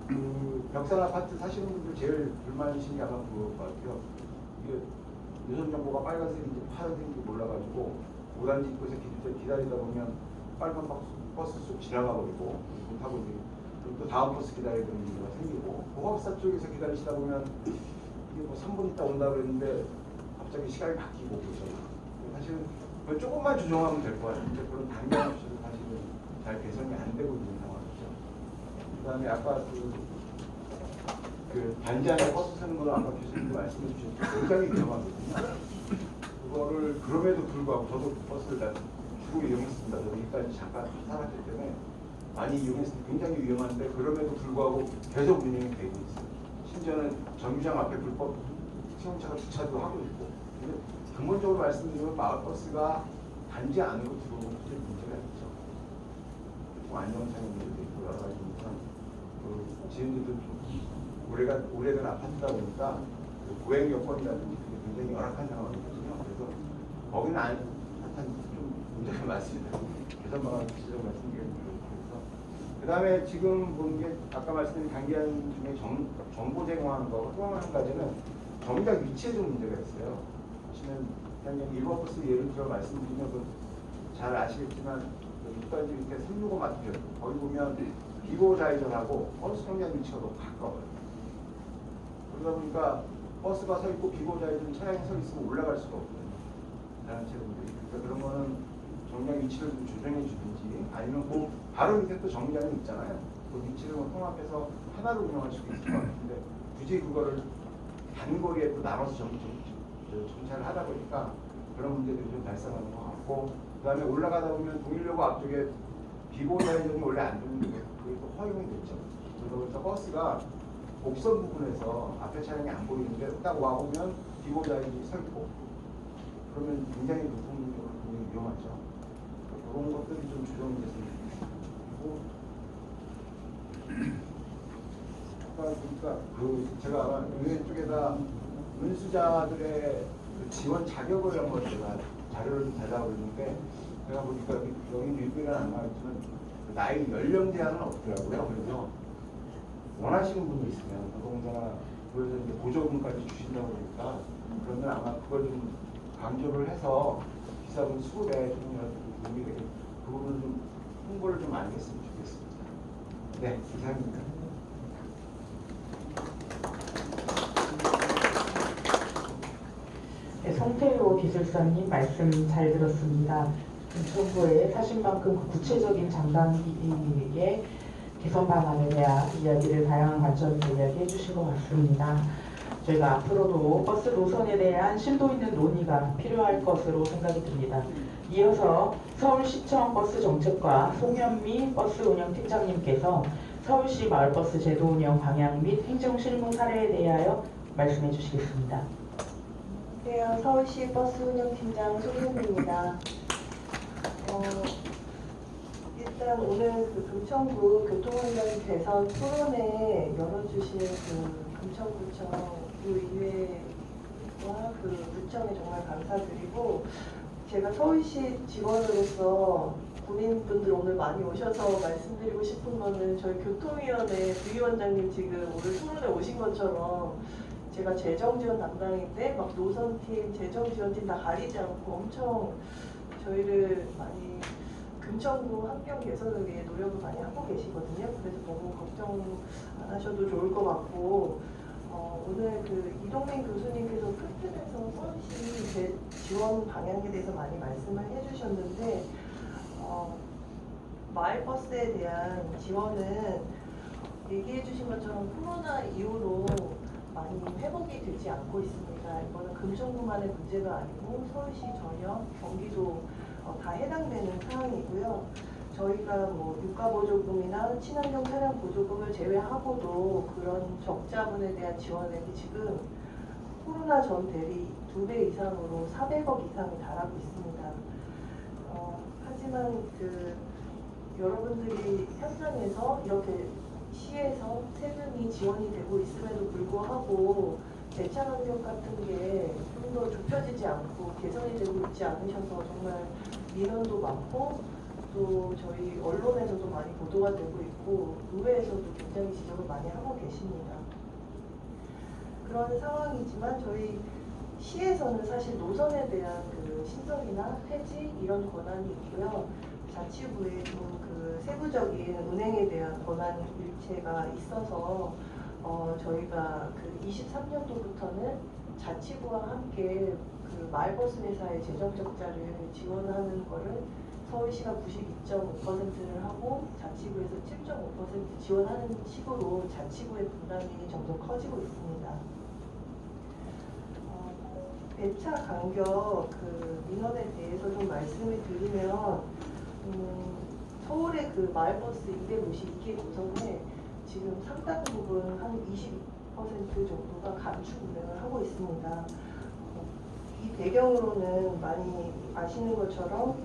그 벽산 아파트 사시는 분들 제일 불만이신 게 아마 그럴 것 같아요. 이게 유선 정보가 빨간색인지 파란색인지 몰라가지고 5단지 입구에서 기다리다 보면 빨간 버스 쑥 지나가 버리고 못하고 이제 또 다음 버스 기다려야 되는 문제가 생기고 공업사 쪽에서 기다리시다 보면 이게 뭐 3분 있다 온다 그랬는데 갑자기 시간이 바뀌고 그러잖아요. 사실은 그걸 조금만 조정하면 될 것 같은데 그런 단계한 없이도 사실은 잘 개선이 안 되고 있는 상황이죠. 그 다음에 아까 그 단지 안에 버스 쓰는 거는 아까 교수님도 말씀해 주셨죠. 굉장히 위험하거든요. 그거를 그럼에도 불구하고 저도 버스를 주로 이용했습니다. 저도 여기까지 잠깐 살았기 때문에 많이 이용했습니다. 굉장히 위험한데 그럼에도 불구하고 계속 운영이 되고 있어요. 심지어는 정류장 앞에 불법 승용차가 주차도 하고 있고. 근데 근본적으로 말씀드리면 마을버스가 단지 안으로 들어오는 게 문제가 있죠. 안전상의 문제도 있고 여러 가지 그 지인들도 좀 오래된 아파트다 보니까 그 보행 여건이라든지 굉장히 열악한 상황이거든요. 그래서 거기는 약간 좀 문제가 많습니다. 개선 방안 시절 말씀드리는 그 다음에 지금 보는 게 아까 말씀드린 단기안 중에 정보 제공하는 거 또 한 가지는 정작 위치에 좀 문제가 있어요. 보시면 그냥 1번 버스 예를 들어 말씀드리면 잘 아시겠지만 여기까지 이렇게 365 맞죠. 거기 보면 비보 좌회전하고 버스 정류장 위치가 너무 가까워요. 그러다 보니까 버스가 서 있고 비보 좌회전 차량이 서 있으면 올라갈 수가 없거든요. 다른 차량들이. 그러니까 그런 거는 정류장 위치를 좀 조정해 주든지 아니면 그 바로 밑에 또 정류장이 있잖아요. 그 위치를 통합해서 하나로 운영할 수도 있을 것 같은데 굳이 그거를 단거리에 또 나눠서 정차를 하다 보니까 그런 문제들이 좀 발생하는 것 같고 그 다음에 올라가다 보면 동일로고 앞쪽에 비보 좌회전이 원래 안 되는데 그게 또 허용이 됐죠. 그러다 보니까 버스가 곡선 부분에서 앞에 차량이 안 보이는데 딱 와보면 비보 좌회전이 서 있고 그러면 굉장히 높은 굉장히 위험하죠. 그런 것들이 좀 조정이 됐으면 좋겠고 아까 보니까 제가 아마 의회 쪽에다 은수자들의 그 지원 자격을 한번 제가 자료를 달라고 했는데 제가 보니까 여기 일부에는 안 나와있지만 나이 연령 제한은 없더라고요. 그래서 원하시는 분이 있으면 노동자나 그래서 이제 보조금까지 주신다고 그러니까 그러면 아마 그걸 좀 강조를 해서 기사분 수급에 좀 도움이 되게 그 부분을 좀 홍보를 좀 많이 했으면 좋겠습니다. 네, 이상입니다. 네, 송태호 기술사님 말씀 잘 들었습니다. 정부의 사실만큼 그 구체적인 장단기의 개선 방안에 대한 이야기를 다양한 관점에서 이야기해 주신 것 같습니다. 저희가 앞으로도 버스 노선에 대한 심도 있는 논의가 필요할 것으로 생각이 듭니다. 이어서 서울시청 버스 정책과 송현미 버스 운영 팀장님께서 서울시 마을버스 제도 운영 방향 및 행정 실무 사례에 대하여 말씀해 주시겠습니다. 네, 서울시 버스 운영팀장 송현미입니다. 일단 오늘 그 금천구 교통환경 개선 토론회 열어주신 그 금천구청 구의회와 그 구청에 정말 감사드리고 제가 서울시 직원으로서 국민분들 오늘 많이 오셔서 말씀드리고 싶은 거는 저희 교통위원회 부위원장님 지금 오늘 토론회 오신 것처럼 제가 재정지원 담당인데 막 노선팀, 재정지원팀 다 가리지 않고 엄청 저희를 많이 금천구 환경 개선을 위해 노력을 많이 하고 계시거든요. 그래서 너무 걱정 안 하셔도 좋을 것 같고 오늘 그 이동민 교수님께서 끝에서 서울시 지원 방향에 대해서 많이 말씀을 해주셨는데 마을버스에 대한 지원은 얘기해 주신 것처럼 코로나 이후로 많이 회복이 되지 않고 있습니다. 이거는 금천구만의 문제가 아니고 서울시 전역, 경기도 다 해당되는 상황이고요. 저희가 뭐 유가보조금이나 친환경 차량 보조금을 제외하고도 그런 적자분에 대한 지원액이 지금 코로나 전 대비 2배 이상으로 400억 이상이 달하고 있습니다. 하지만 여러분들이 현장에서 이렇게 시에서 세금이 지원이 되고 있음에도 불구하고 배차 간격 같은 게 좀 더 좁혀지지 않고 개선이 되고 있지 않으셔서 정말 민원도 많고 또 저희 언론에서도 많이 보도가 되고 있고 의회에서도 굉장히 지적을 많이 하고 계십니다. 그런 상황이지만 저희 시에서는 사실 노선에 대한 그 신설이나 폐지 이런 권한이 있고요. 자치구에 좀 그 세부적인 운행에 대한 권한 일체가 있어서 저희가 그 23년도부터는 자치구와 함께 그 마을버스 회사의 재정 적자를 지원하는 거를 서울시가 92.5%를 하고 자치구에서 7.5% 지원하는 식으로 자치구의 분담이 점점 커지고 있습니다. 배차 간격 그 민원에 대해서 좀 말씀을 드리면 서울의 그 마을버스 252개 구성에 지금 상당 부분 한 22% 정도가 감축 운행을 하고 있습니다. 이 배경으로는 많이 아시는 것처럼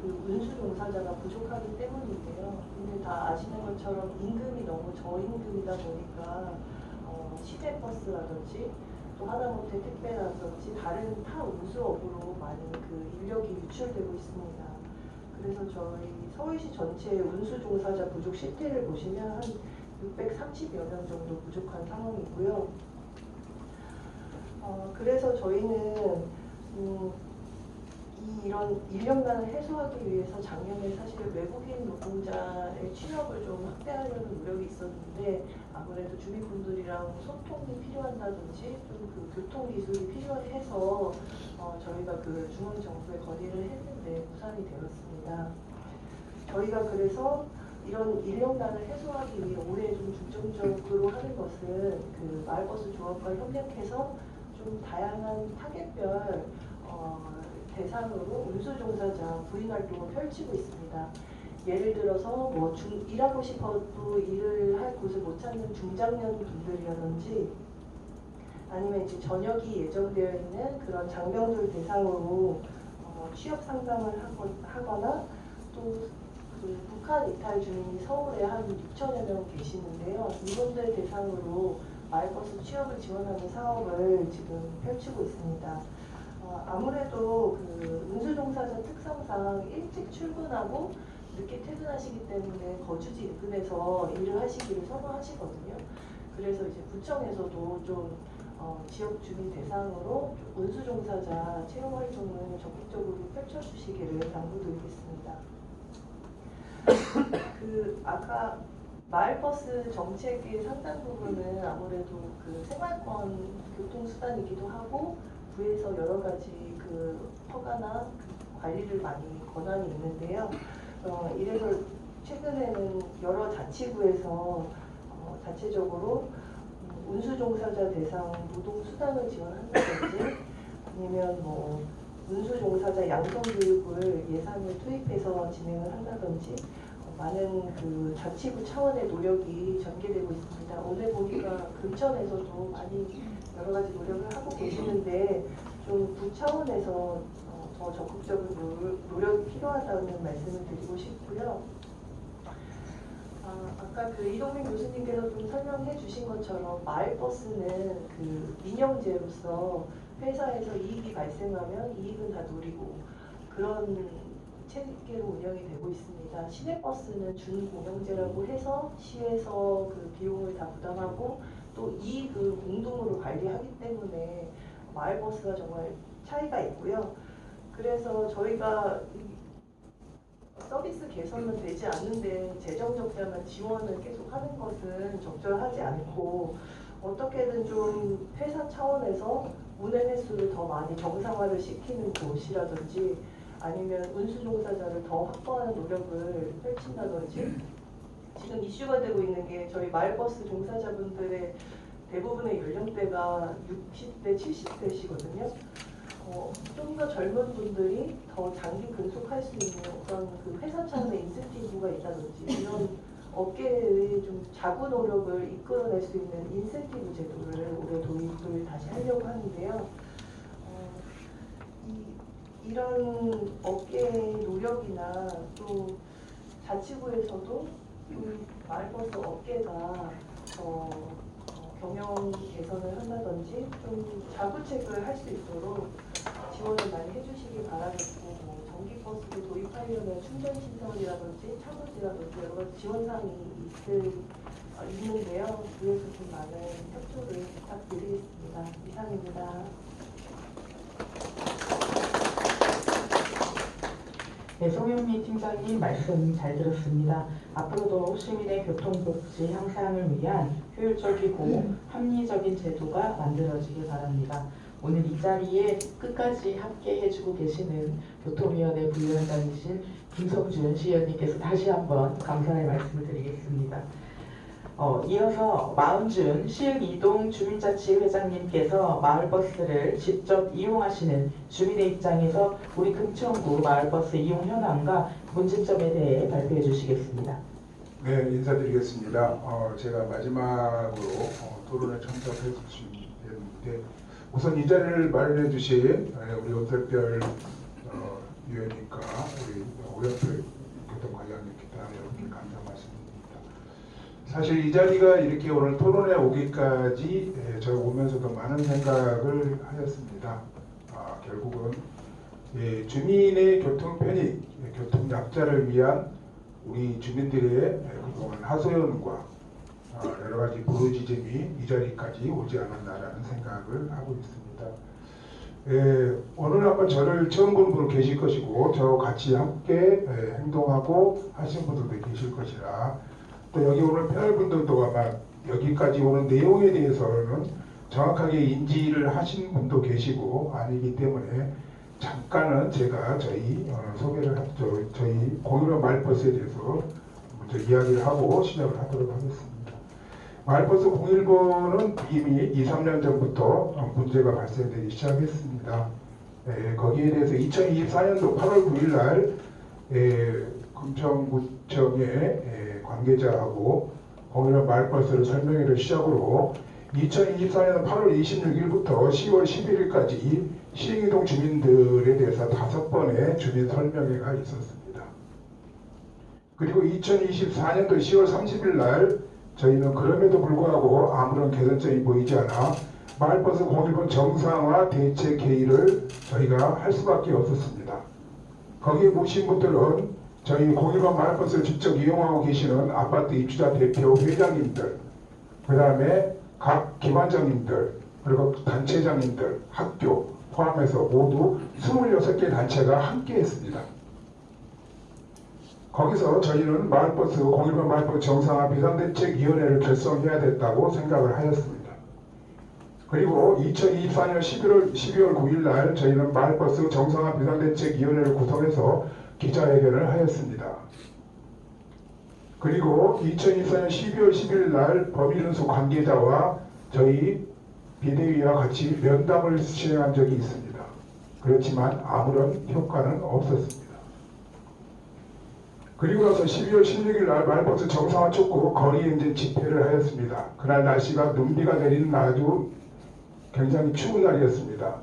그 운수 종사자가 부족하기 때문인데요. 근데 다 아시는 것처럼 임금이 너무 저임금이다 보니까 시내버스라든지 또 하다못해 택배라든지 다른 타 운수업으로 많이 그 인력이 유출되고 있습니다. 그래서 저희 서울시 전체의 운수 종사자 부족 실태를 보시면 한 630여 명 정도 부족한 상황이고요. 그래서 저희는 이런 인력난을 해소하기 위해서 작년에 사실 외국인 노동자의 취업을 좀 확대하려는 노력이 있었는데 아무래도 주민분들이랑 소통이 필요한다든지 좀 그 교통 기술이 필요해서 저희가 그 중앙정부에 건의를 했는데 무산이 되었습니다. 저희가 그래서 이런 인력난을 해소하기 위해 올해 좀 중점적으로 하는 것은 그 마을버스 조합과 협력해서 좀 다양한 타겟별 대상으로 운수 종사자 부인 활동을 펼치고 있습니다. 예를 들어서 뭐 일하고 싶어도 일을 할 곳을 못 찾는 중장년 분들이라든지 아니면 이제 전역이 예정되어 있는 그런 장병들 대상으로 취업 상담을 하거나 또 그 북한 이탈 주민이 서울에 한 6천여 명 계시는데요. 이분들 대상으로 마을버스 취업을 지원하는 사업을 지금 펼치고 있습니다. 아무래도 그 운수종사자 특성상 일찍 출근하고 늦게 퇴근하시기 때문에 거주지 인근에서 일을 하시기를 선호하시거든요. 그래서 이제 구청에서도 좀 지역 주민 대상으로 운수종사자 채용 활동을 적극적으로 펼쳐주시기를 당부드리겠습니다. 그 아까 마을버스 정책의 상당 부분은 아무래도 그 생활권 교통수단이기도 하고 구에서 여러 가지 그 허가나 그 관리를 많이 권한이 있는데요. 이래서 최근에는 여러 자치구에서 자체적으로 운수종사자 대상 노동수당을 지원한다든지 아니면 뭐 운수종사자 양성교육을 예산을 투입해서 진행을 한다든지 많은 그 자치구 차원의 노력이 전개되고 있습니다. 오늘 보니까 금천에서도 많이 여러 가지 노력을 하고 계시는데 좀 구 차원에서 더 적극적인 노력이 필요하다는 말씀을 드리고 싶고요. 아까 그 이동민 교수님께서 좀 설명해 주신 것처럼 마을버스는 그 민영제로서 회사에서 이익이 발생하면 이익은 다 누리고 그런 체계로 운영이 되고 있습니다. 시내버스는 준공영제라고 해서 시에서 그 비용을 다 부담하고 또 이익을 공동으로 관리하기 때문에 마을버스가 정말 차이가 있고요. 그래서 저희가 서비스 개선은 되지 않는데 재정 적자만 지원을 계속 하는 것은 적절하지 않고 어떻게든 좀 회사 차원에서 운행 횟수를 더 많이 정상화를 시키는 곳이라든지 아니면 운수 종사자를 더 확보하는 노력을 펼친다든지 지금 이슈가 되고 있는 게 저희 마을버스 종사자분들의 대부분의 연령대가 60대, 70대시거든요. 좀 더 젊은 분들이 더 장기 근속할 수 있는 어떤 그 회사 차원의 인센티브가 있다든지 이런 업계의 좀 자구 노력을 이끌어낼 수 있는 인센티브 제도를 올해 도입을 다시 하려고 하는데요. 이런 업계의 노력이나 또 자치구에서도 마을버스 업계가 경영 개선을 한다든지 좀 자구책을 할 수 있도록 지원을 많이 해주시기 바라겠고 전기버스를 도입하려면 충전 시설이라든지 차고지라든지 여러 가지 지원사항이 있는데요. 그래서 좀 많은 협조를 부탁드리겠습니다. 이상입니다. 네, 송영미 팀장님 말씀 잘 들었습니다. 앞으로도 시민의 교통복지 향상을 위한 효율적이고 합리적인 제도가 만들어지길 바랍니다. 오늘 이 자리에 끝까지 함께 해주고 계시는 교통위원회 부위원장이신 김성준 시의원님께서 다시 한번 감사의 말씀을 드리겠습니다. 이어서 마은준 시흥이동 주민자치회장님께서 마을버스를 직접 이용하시는 주민의 입장에서 우리 금천구 마을버스 이용 현황과 문제점에 대해 발표해 주시겠습니다. 네, 인사드리겠습니다. 제가 마지막으로 토론에 참석해 주시는데 우선 이 자리를 마련해 주신 우리 엄설별 위원님과 우리 오연표 교통관장님께 여러분께 감사 말씀드립니다. 사실 이 자리가 이렇게 오늘 토론에 오기까지 제가 오면서도 많은 생각을 하였습니다. 결국은 주민의 교통 편익, 교통 약자를 위한 우리 주민들의 그동안 하소연과 여러 가지 부르짖음이 이 자리까지 오지 않았나라는 생각을 하고 있습니다. 오늘 아마 저를 처음 본 분 계실 것이고 저와 같이 함께 행동하고 하신 분들도 계실 것이라 또 여기 오는 패널 분들도 아마 여기까지 오는 내용에 대해서는 정확하게 인지를 하신 분도 계시고 아니기 때문에 잠깐은 제가 저희 소개를 저희 공유로 마을버스에 대해서 먼저 이야기를 하고 시작을 하도록 하겠습니다. 마을버스 01번은 이미 2-3년 전부터 문제가 발생되기 시작했습니다. 거기에 대해서 2024년도 8월 9일 날 금천구청의 관계자하고 공유로 마을버스를 설명회를 시작으로 2024년 8월 26일부터 10월 11일까지 시흥이동 주민들에 대해서 5번의 주민 설명회가 있었습니다. 그리고 2024년도 10월 30일 날 저희는 그럼에도 불구하고 아무런 개선점이 보이지 않아 마을버스 01번 정상화 대책 회의를 저희가 할 수밖에 없었습니다. 거기에 모신 분들은 저희 01번 마을버스를 직접 이용하고 계시는 아파트 입주자 대표 회장님들, 그 다음에 각 기관장님들, 그리고 단체장님들, 학교 포함해서 모두 26개 단체가 함께 했습니다. 거기서 저희는 마을버스 01번 마을버스 정상화 비상대책위원회를 결성해야 됐다고 생각을 하였습니다. 그리고 2024년 12월 9일 날 저희는 마을버스 정상화 비상대책위원회를 구성해서 기자회견을 하였습니다. 그리고 2024년 12월 10일 날 법인운수 관계자와 저희 비대위와 같이 면담을 진행한 적이 있습니다. 그렇지만 아무런 효과는 없었습니다. 그리고 나서 12월 16일 날 마을버스 정상화 촉구 거리행진 집회를 하였습니다. 그날 날씨가 눈비가 내리는 아주 굉장히 추운 날이었습니다.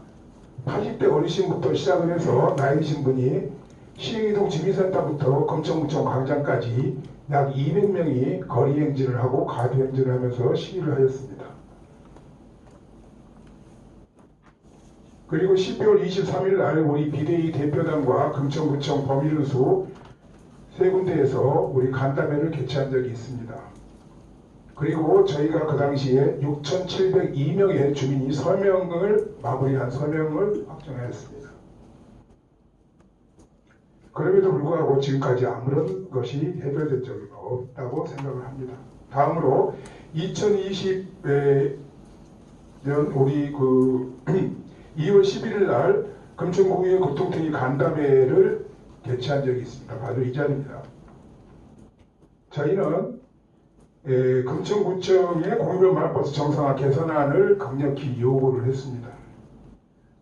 80대 어르신부터 시작을 해서 나이 드신 분이 시흥이동 주민센터부터 금천구청 광장까지 약 200명이 거리행진을 하고 가도행진을 하면서 시위를 하였습니다. 그리고 12월 23일 날 우리 비대위 대표단과 금천구청 범일운수 세 군데에서 우리 간담회를 개최한 적이 있습니다. 그리고 저희가 그 당시에 6,702명의 주민이 서명을 마무리한 서명을 확정하였습니다. 그럼에도 불구하고 지금까지 아무런 것이 해결된 적이 없다고 생각을 합니다. 다음으로 2020 우리 그 2월 11일 날 금천구의 교통특위 간담회를 개최한 적이 있습니다. 바로 이 자리입니다. 저희는 금천구청의 공유별 마을버스 정상화 개선안을 강력히 요구를 했습니다.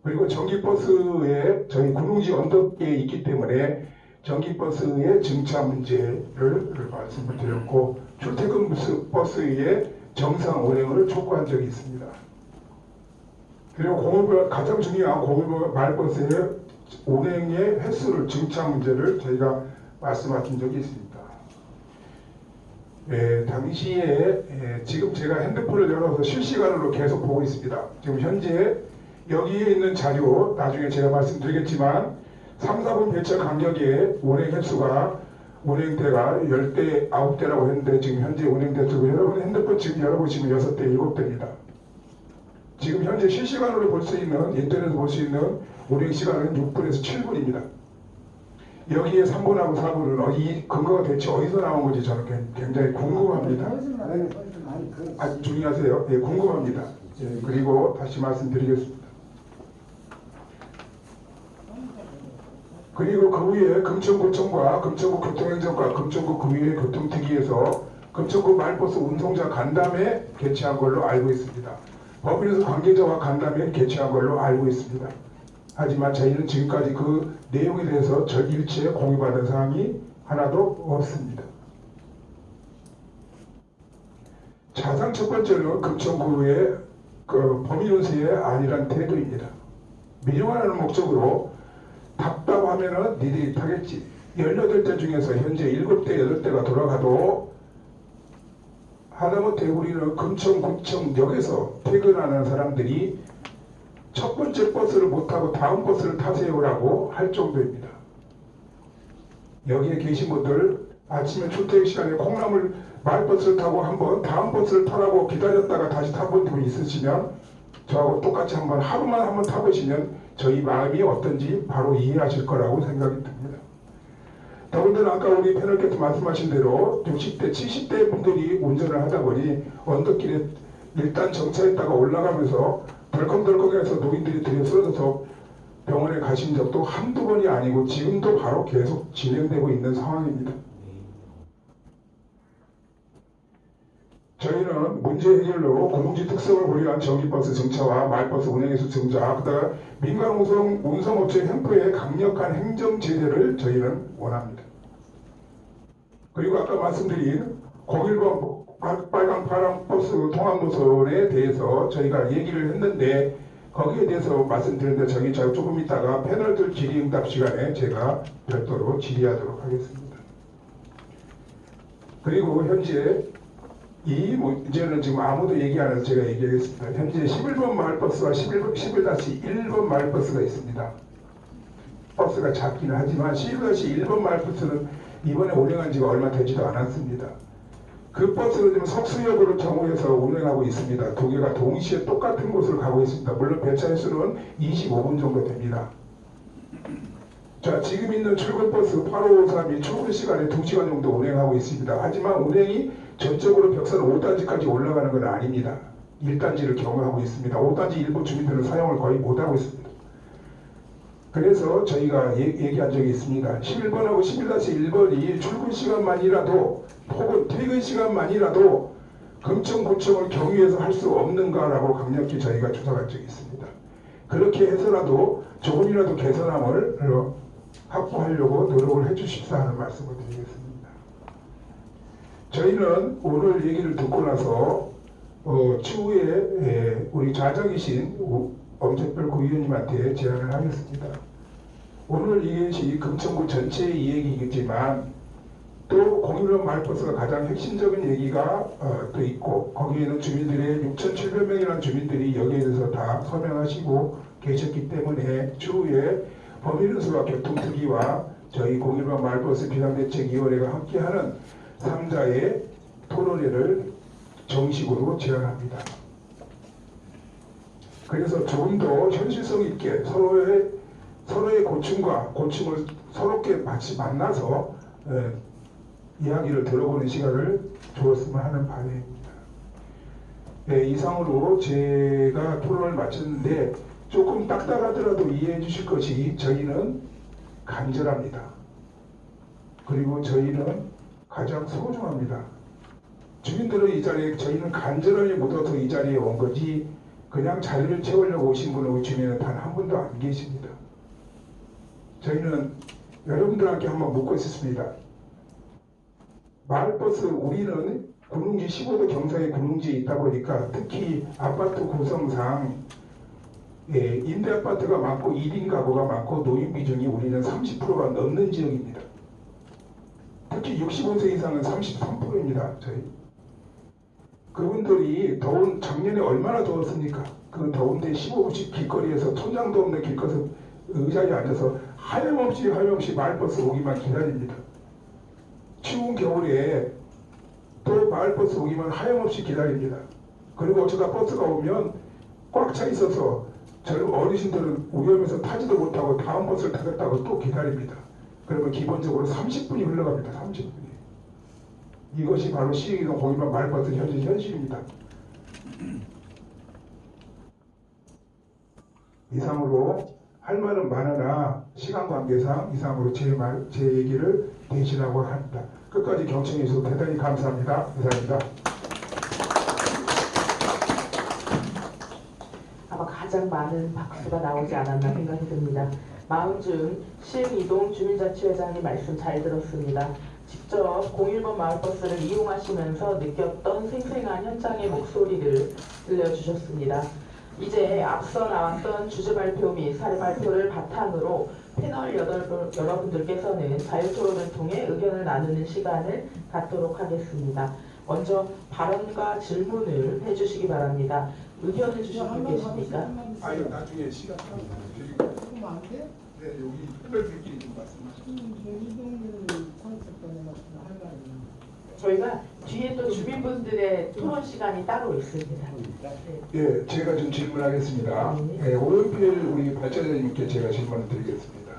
그리고 전기버스에 저희 구릉지 언덕에 있기 때문에 전기버스의 증차 문제를 말씀을 드렸고 출퇴근 버스의 정상 운행을 촉구한 적이 있습니다. 그리고 가장 중요한 공유별 마을버스의 운행의 횟수를 증차 문제를 저희가 말씀하신 적이 있습니다. 당시에 지금 제가 핸드폰을 열어서 실시간으로 계속 보고 있습니다. 지금 현재 여기에 있는 자료 나중에 제가 말씀드리겠지만 3, 4분 배차 간격의 운행 횟수가 운행대가 10대, 9대라고 했는데 지금 현재 운행대 수가 여러분 핸드폰 지금 열어보시면 6대, 7대입니다. 지금 현재 실시간으로 볼 수 있는 인터넷에서 볼 수 있는 운행 시간은 6분에서 7분입니다. 여기에 3분하고 4분은 이 근거가 대체 어디서 나온 건지 저는 굉장히 궁금합니다. 조용히 하세요. 예, 궁금합니다. 예, 그리고 다시 말씀드리겠습니다. 그리고 그 후에 금천구청과 금천구 교통행정과 금천구 구의회 교통특위에서 금천구 마을버스 운송자 간담회 개최한 걸로 알고 있습니다. 법인에서 관계자와 간담회 개최한 걸로 알고 있습니다. 하지만 저희는 지금까지 그 내용에 대해서 일체 공유받은 사항이 하나도 없습니다. 가장 첫 번째는 금천구의 법인운수의 아니란 태도입니다. 민영화라는 목적으로 답답하면은 니들이 타겠지. 18대 중에서 현재 7대, 8대가 돌아가도 하다못해 우리는 금천구청역에서 퇴근하는 사람들이 첫 번째 버스를 못 타고 다음 버스를 타세요라고 할 정도입니다. 여기에 계신 분들 아침에 출퇴근 시간에 콩나물 마을버스를 타고 한번 다음 버스를 타라고 기다렸다가 다시 타본 분 있으시면 저하고 똑같이 하루만 한번 타보시면 저희 마음이 어떤지 바로 이해하실 거라고 생각이 듭니다. 더군다나 아까 우리 패널께서 말씀하신 대로 60대, 70대 분들이 운전을 하다 보니 언덕길에 일단 정차했다가 올라가면서 덜컹덜컹해서 노인들이 들여 쓰러져서 병원에 가신 적도 한두 번이 아니고 지금도 바로 계속 진행되고 있는 상황입니다. 저희는 문제 해결로 공공지 특성을 고려한 전기버스 정차와 마을버스 운행에서 증자, 그다음 민간 운송업체 횡포의 강력한 행정 제재를 저희는 원합니다. 그리고 아까 말씀드린 01번 빨강 파랑 버스 통합노선에 대해서 저희가 얘기를 했는데 거기에 대해서 말씀드리는데 저희 조금 있다가 패널들 질의응답 시간에 제가 별도로 질의하도록 하겠습니다. 그리고 현재 이 문제는 지금 아무도 얘기 안 해서 제가 얘기하겠습니다. 현재 11번 마을버스와 11-1번 마을버스가 있습니다. 버스가 작기는 하지만 11-1번 마을버스는 이번에 운행한 지가 얼마 되지도 않았습니다. 그 버스는 지금 석수역으로 정오해서 운행하고 있습니다. 두 개가 동시에 똑같은 곳을 가고 있습니다. 물론 배차 횟수는 25분 정도 됩니다. 자, 지금 있는 출근버스 8553이 출근 시간에 2시간 정도 운행하고 있습니다. 하지만 운행이 전적으로 벽산 5단지까지 올라가는 건 아닙니다. 1단지를 경험하고 있습니다. 5단지 일부 주민들은 사용을 거의 못하고 있습니다. 그래서 저희가 얘기한 적이 있습니다. 11번하고 11-1번이 출근 시간만이라도 혹은 퇴근 시간만이라도 금천구청을 경유해서 할 수 없는가라고 강력히 저희가 조사한 적이 있습니다. 그렇게 해서라도 조금이라도 개선함을 확보하려고 노력을 해주십사 하는 말씀을 드리겠습니다. 저희는 오늘 얘기를 듣고 나서 추후에 우리 좌장이신 엄태별 구의원님한테 제안을 하겠습니다. 오늘 이것이 금천구 전체의 이야기이겠지만 또 공유별 마을버스가 가장 핵심적인 얘기가 또 있고 거기에는 주민들의 6,700명이라는 주민들이 여기에 대해서 다 서명하시고 계셨기 때문에 추후에 법인운수와 교통특위와 저희 공유별 마을버스 비상대책위원회가 함께하는 3자의 토론회를 정식으로 제안합니다. 그래서 조금 더 현실성 있게 서로의 고충을 서럽게 같이 만나서 이야기를 들어보는 시간을 주었으면 하는 바람입니다. 네, 이상으로 제가 토론을 마쳤는데 조금 딱딱하더라도 이해해 주실 것이 저희는 간절합니다. 그리고 저희는 가장 소중합니다. 주민들은 이 자리에 저희는 간절하게 묻어서 이 자리에 온 거지 그냥 자리를 채우려고 오신 분은 우리 주민은 단 한 분도 안 계십니다. 저희는 여러분들과 함께 한번 묻고 있었습니다. 마을버스 우리는 군웅지 15도 경사의 군웅지에 있다 보니까 특히 아파트 구성상 임대 아파트가 많고 1인 가구가 많고 노인 비중이 우리는 30%가 넘는 지역입니다. 특히 65세 이상은 33%입니다. 저희 그분들이 더운 작년에 얼마나 더웠습니까? 그 더운데 15분씩 길거리에서 천장도 없는 길거리에서 의자에 앉아서 하염없이 마을버스 오기만 기다립니다. 추운 겨울에 또 마을버스 오기만 하염없이 기다립니다. 그리고 어쩌다 버스가 오면 꽉 차 있어서 젊은 어르신들은 위험해서 타지도 못하고 다음 버스를 타겠다고 또 기다립니다. 그러면 기본적으로 30분이 흘러갑니다. 30분이. 이것이 바로 시흥이동 공유만 마을버스 현실입니다. 이상으로 할 말은 많으나 시간 관계상 이상으로 제 얘기를 대신하고 합니다. 끝까지 경청해 주셔서 대단히 감사합니다. 이상입니다. 아마 가장 많은 박수가 나오지 않았나 생각이 듭니다. 마음준 시흥이동 주민자치회장님 말씀 잘 들었습니다. 직접 01번 마을버스를 이용하시면서 느꼈던 생생한 현장의 목소리를 들려주셨습니다. 이제 앞서 나왔던 주제 발표 및 사례 발표를 바탕으로 패널 여러분들께서는 자유토론을 통해 의견을 나누는 시간을 갖도록 하겠습니다. 먼저 발언과 질문을 해주시기 바랍니다. 의견을 주신 분 계십니까? 아유, 나중에 시간 드리고. 네, 여기 패널들끼리 좀 말씀하시죠. 저희가 뒤에 또 주민분들의 토론 시간이 따로 있습니다. 예, 제가 좀 질문하겠습니다. 예, 오연필 우리 발전자님께 제가 질문을 드리겠습니다.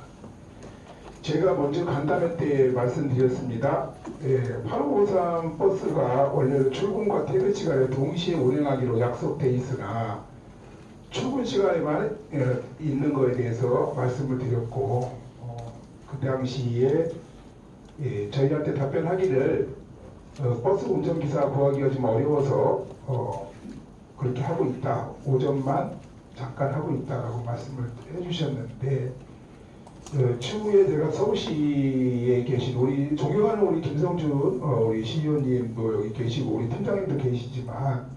제가 먼저 간담회 때 말씀드렸습니다. 예, 8553 버스가 원래는 출근과 퇴근 시간에 동시에 운행하기로 약속돼 있으나 출근 시간에만 있는 거에 대해서 말씀을 드렸고 그 당시에 저희한테 답변하기를 버스 운전기사 구하기가 좀 어려워서 그렇게 하고 있다. 오전만 잠깐 하고 있다라고 말씀을 해주셨는데 추후에 제가 서울시에 계신 우리 존경하는 우리 김성준 우리 시의원님도 여기 계시고 우리 팀장님도 계시지만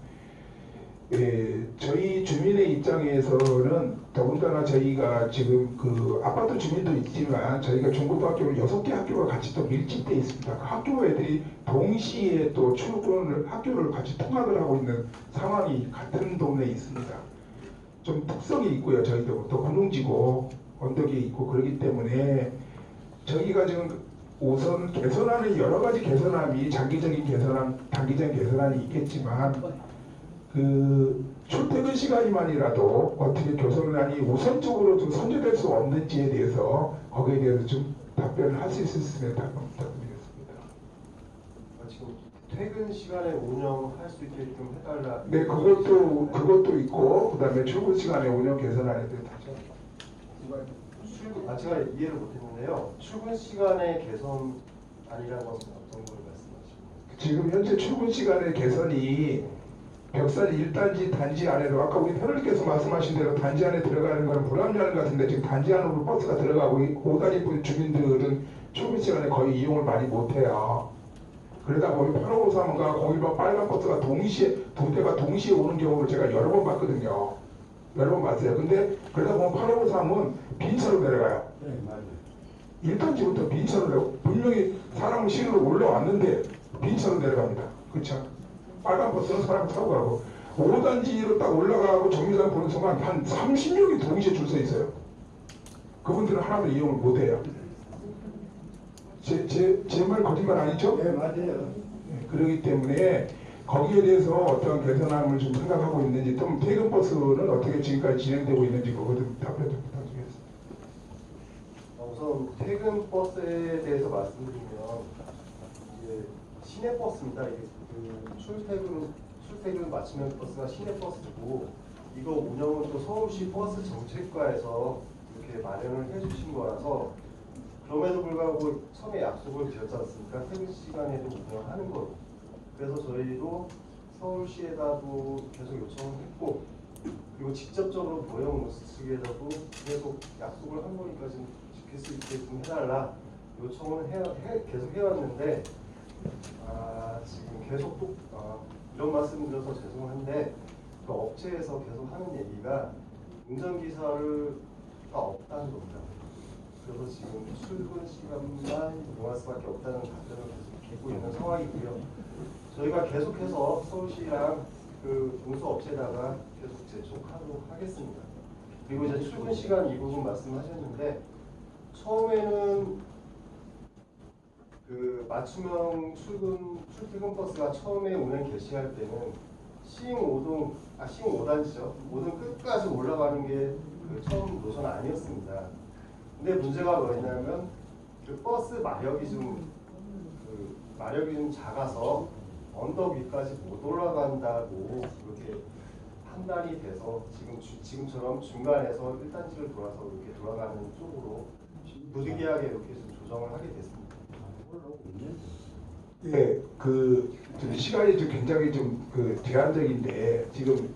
저희 주민의 입장에서는 더군다나 저희가 지금 그 아파트 주민도 있지만 저희가 중고등학교를 6개 학교가 같이 또 밀집되어 있습니다. 그 학교 애들이 동시에 또 출근을 학교를 같이 통학을 하고 있는 상황이 같은 동네에 있습니다. 좀 특성이 있고요. 저희도 또 군웅지고 언덕에 있고 그렇기 때문에 저희가 지금 우선 개선하는 여러 가지 개선함이 장기적인 개선함, 단기적인 개선함이 있겠지만 그 출퇴근 시간이만이라도 어떻게 교섭란이 우선적으로 좀 선제될 수 없는지에 대해서 거기에 대해서 좀 답변을 할 수 있었으면 답변 부탁드리겠습니다. 지금 퇴근 시간에 운영할 수 있게 좀 해달라. 네, 그것도 있고 그다음에 출근 시간에 운영 개선안에 대해서 제가 이해를 못했는데요. 출근 시간의 개선 아니라는 건 어떤 걸 말씀하시는 거예요? 지금 현재 출근 시간의 개선이 벽산 1단지 단지 안에도 아까 우리 패널께서 말씀하신 대로 단지 안에 들어가는 건 불합리한 것 같은데 지금 단지 안으로 버스가 들어가고 5단위 주민들은 출근 시간에 거의 이용을 많이 못해요. 그러다 보니 8553과 01번 빨간 버스가 동시에 두 대가 동시에 오는 경우를 제가 여러 번 봤거든요. 여러 번 봤어요. 근데 그러다 보면 8553은 빈차로 내려가요. 네, 맞아요. 1단지부터 빈차로 내려가고 분명히 사람은 실으로 올라왔는데 빈차로 내려갑니다. 그렇죠? 빨간 버스는 사람 타고 가고 5단지로 딱 올라가고 정류장 보는 순간 한 30명이 동시에 줄 서 있어요. 그분들은 하나도 이용을 못해요. 제 말 거짓말 아니죠? 네, 맞아요. 네, 그렇기 때문에 거기에 대해서 어떤 개선함을 좀 생각하고 있는지 또 퇴근 버스는 어떻게 지금까지 진행되고 있는지 그거 좀 답변 좀 부탁드리겠습니다. 우선 퇴근 버스에 대해서 말씀드리면 이제 시내 버스입니다. 이게 그 출퇴근 맞춤형 버스가 시내버스고 이거 운영은 또 서울시 버스 정책과에서 이렇게 마련을 해주신 거라서 그럼에도 불구하고 처음에 약속을 드렸지 않습니까? 퇴근 시간에도 운영하는 거로. 그래서 저희도 서울시에다도 계속 요청을 했고 그리고 직접적으로 보영노스 측에다도 계속 약속을 한 거니까 지금 지킬 수 있게끔 해달라 요청을 계속 해왔는데 지금 계속 또 이런 말씀 드려서 죄송한데 그 업체에서 계속 하는 얘기가 운전기사가 없다는 겁니다. 그래서 지금 출근 시간만 이용할 수밖에 없다는 답변을 계속 듣고 있는 상황이고요. 저희가 계속해서 서울시랑 그 운수업체에다가 계속 재촉하도록 하겠습니다. 그리고 이제 출근 시간 이 부분 말씀하셨는데 처음에는 그 맞춤형 출퇴근 버스가 처음에 운행 개시할 때는 시흥 5단지죠. 5단 끝까지 올라가는 게 그 처음 노선 아니었습니다. 근데 문제가 뭐였냐면 그 버스 마력이 좀 작아서 언덕 위까지 못 올라간다고 그렇게 판단이 돼서 지금처럼 중간에서 1단지를 돌아서 이렇게 돌아가는 쪽으로 부득이하게 이렇게 좀 조정을 하게 됐습니다. 예, 좀 시간이 좀 굉장히 제한적인데 지금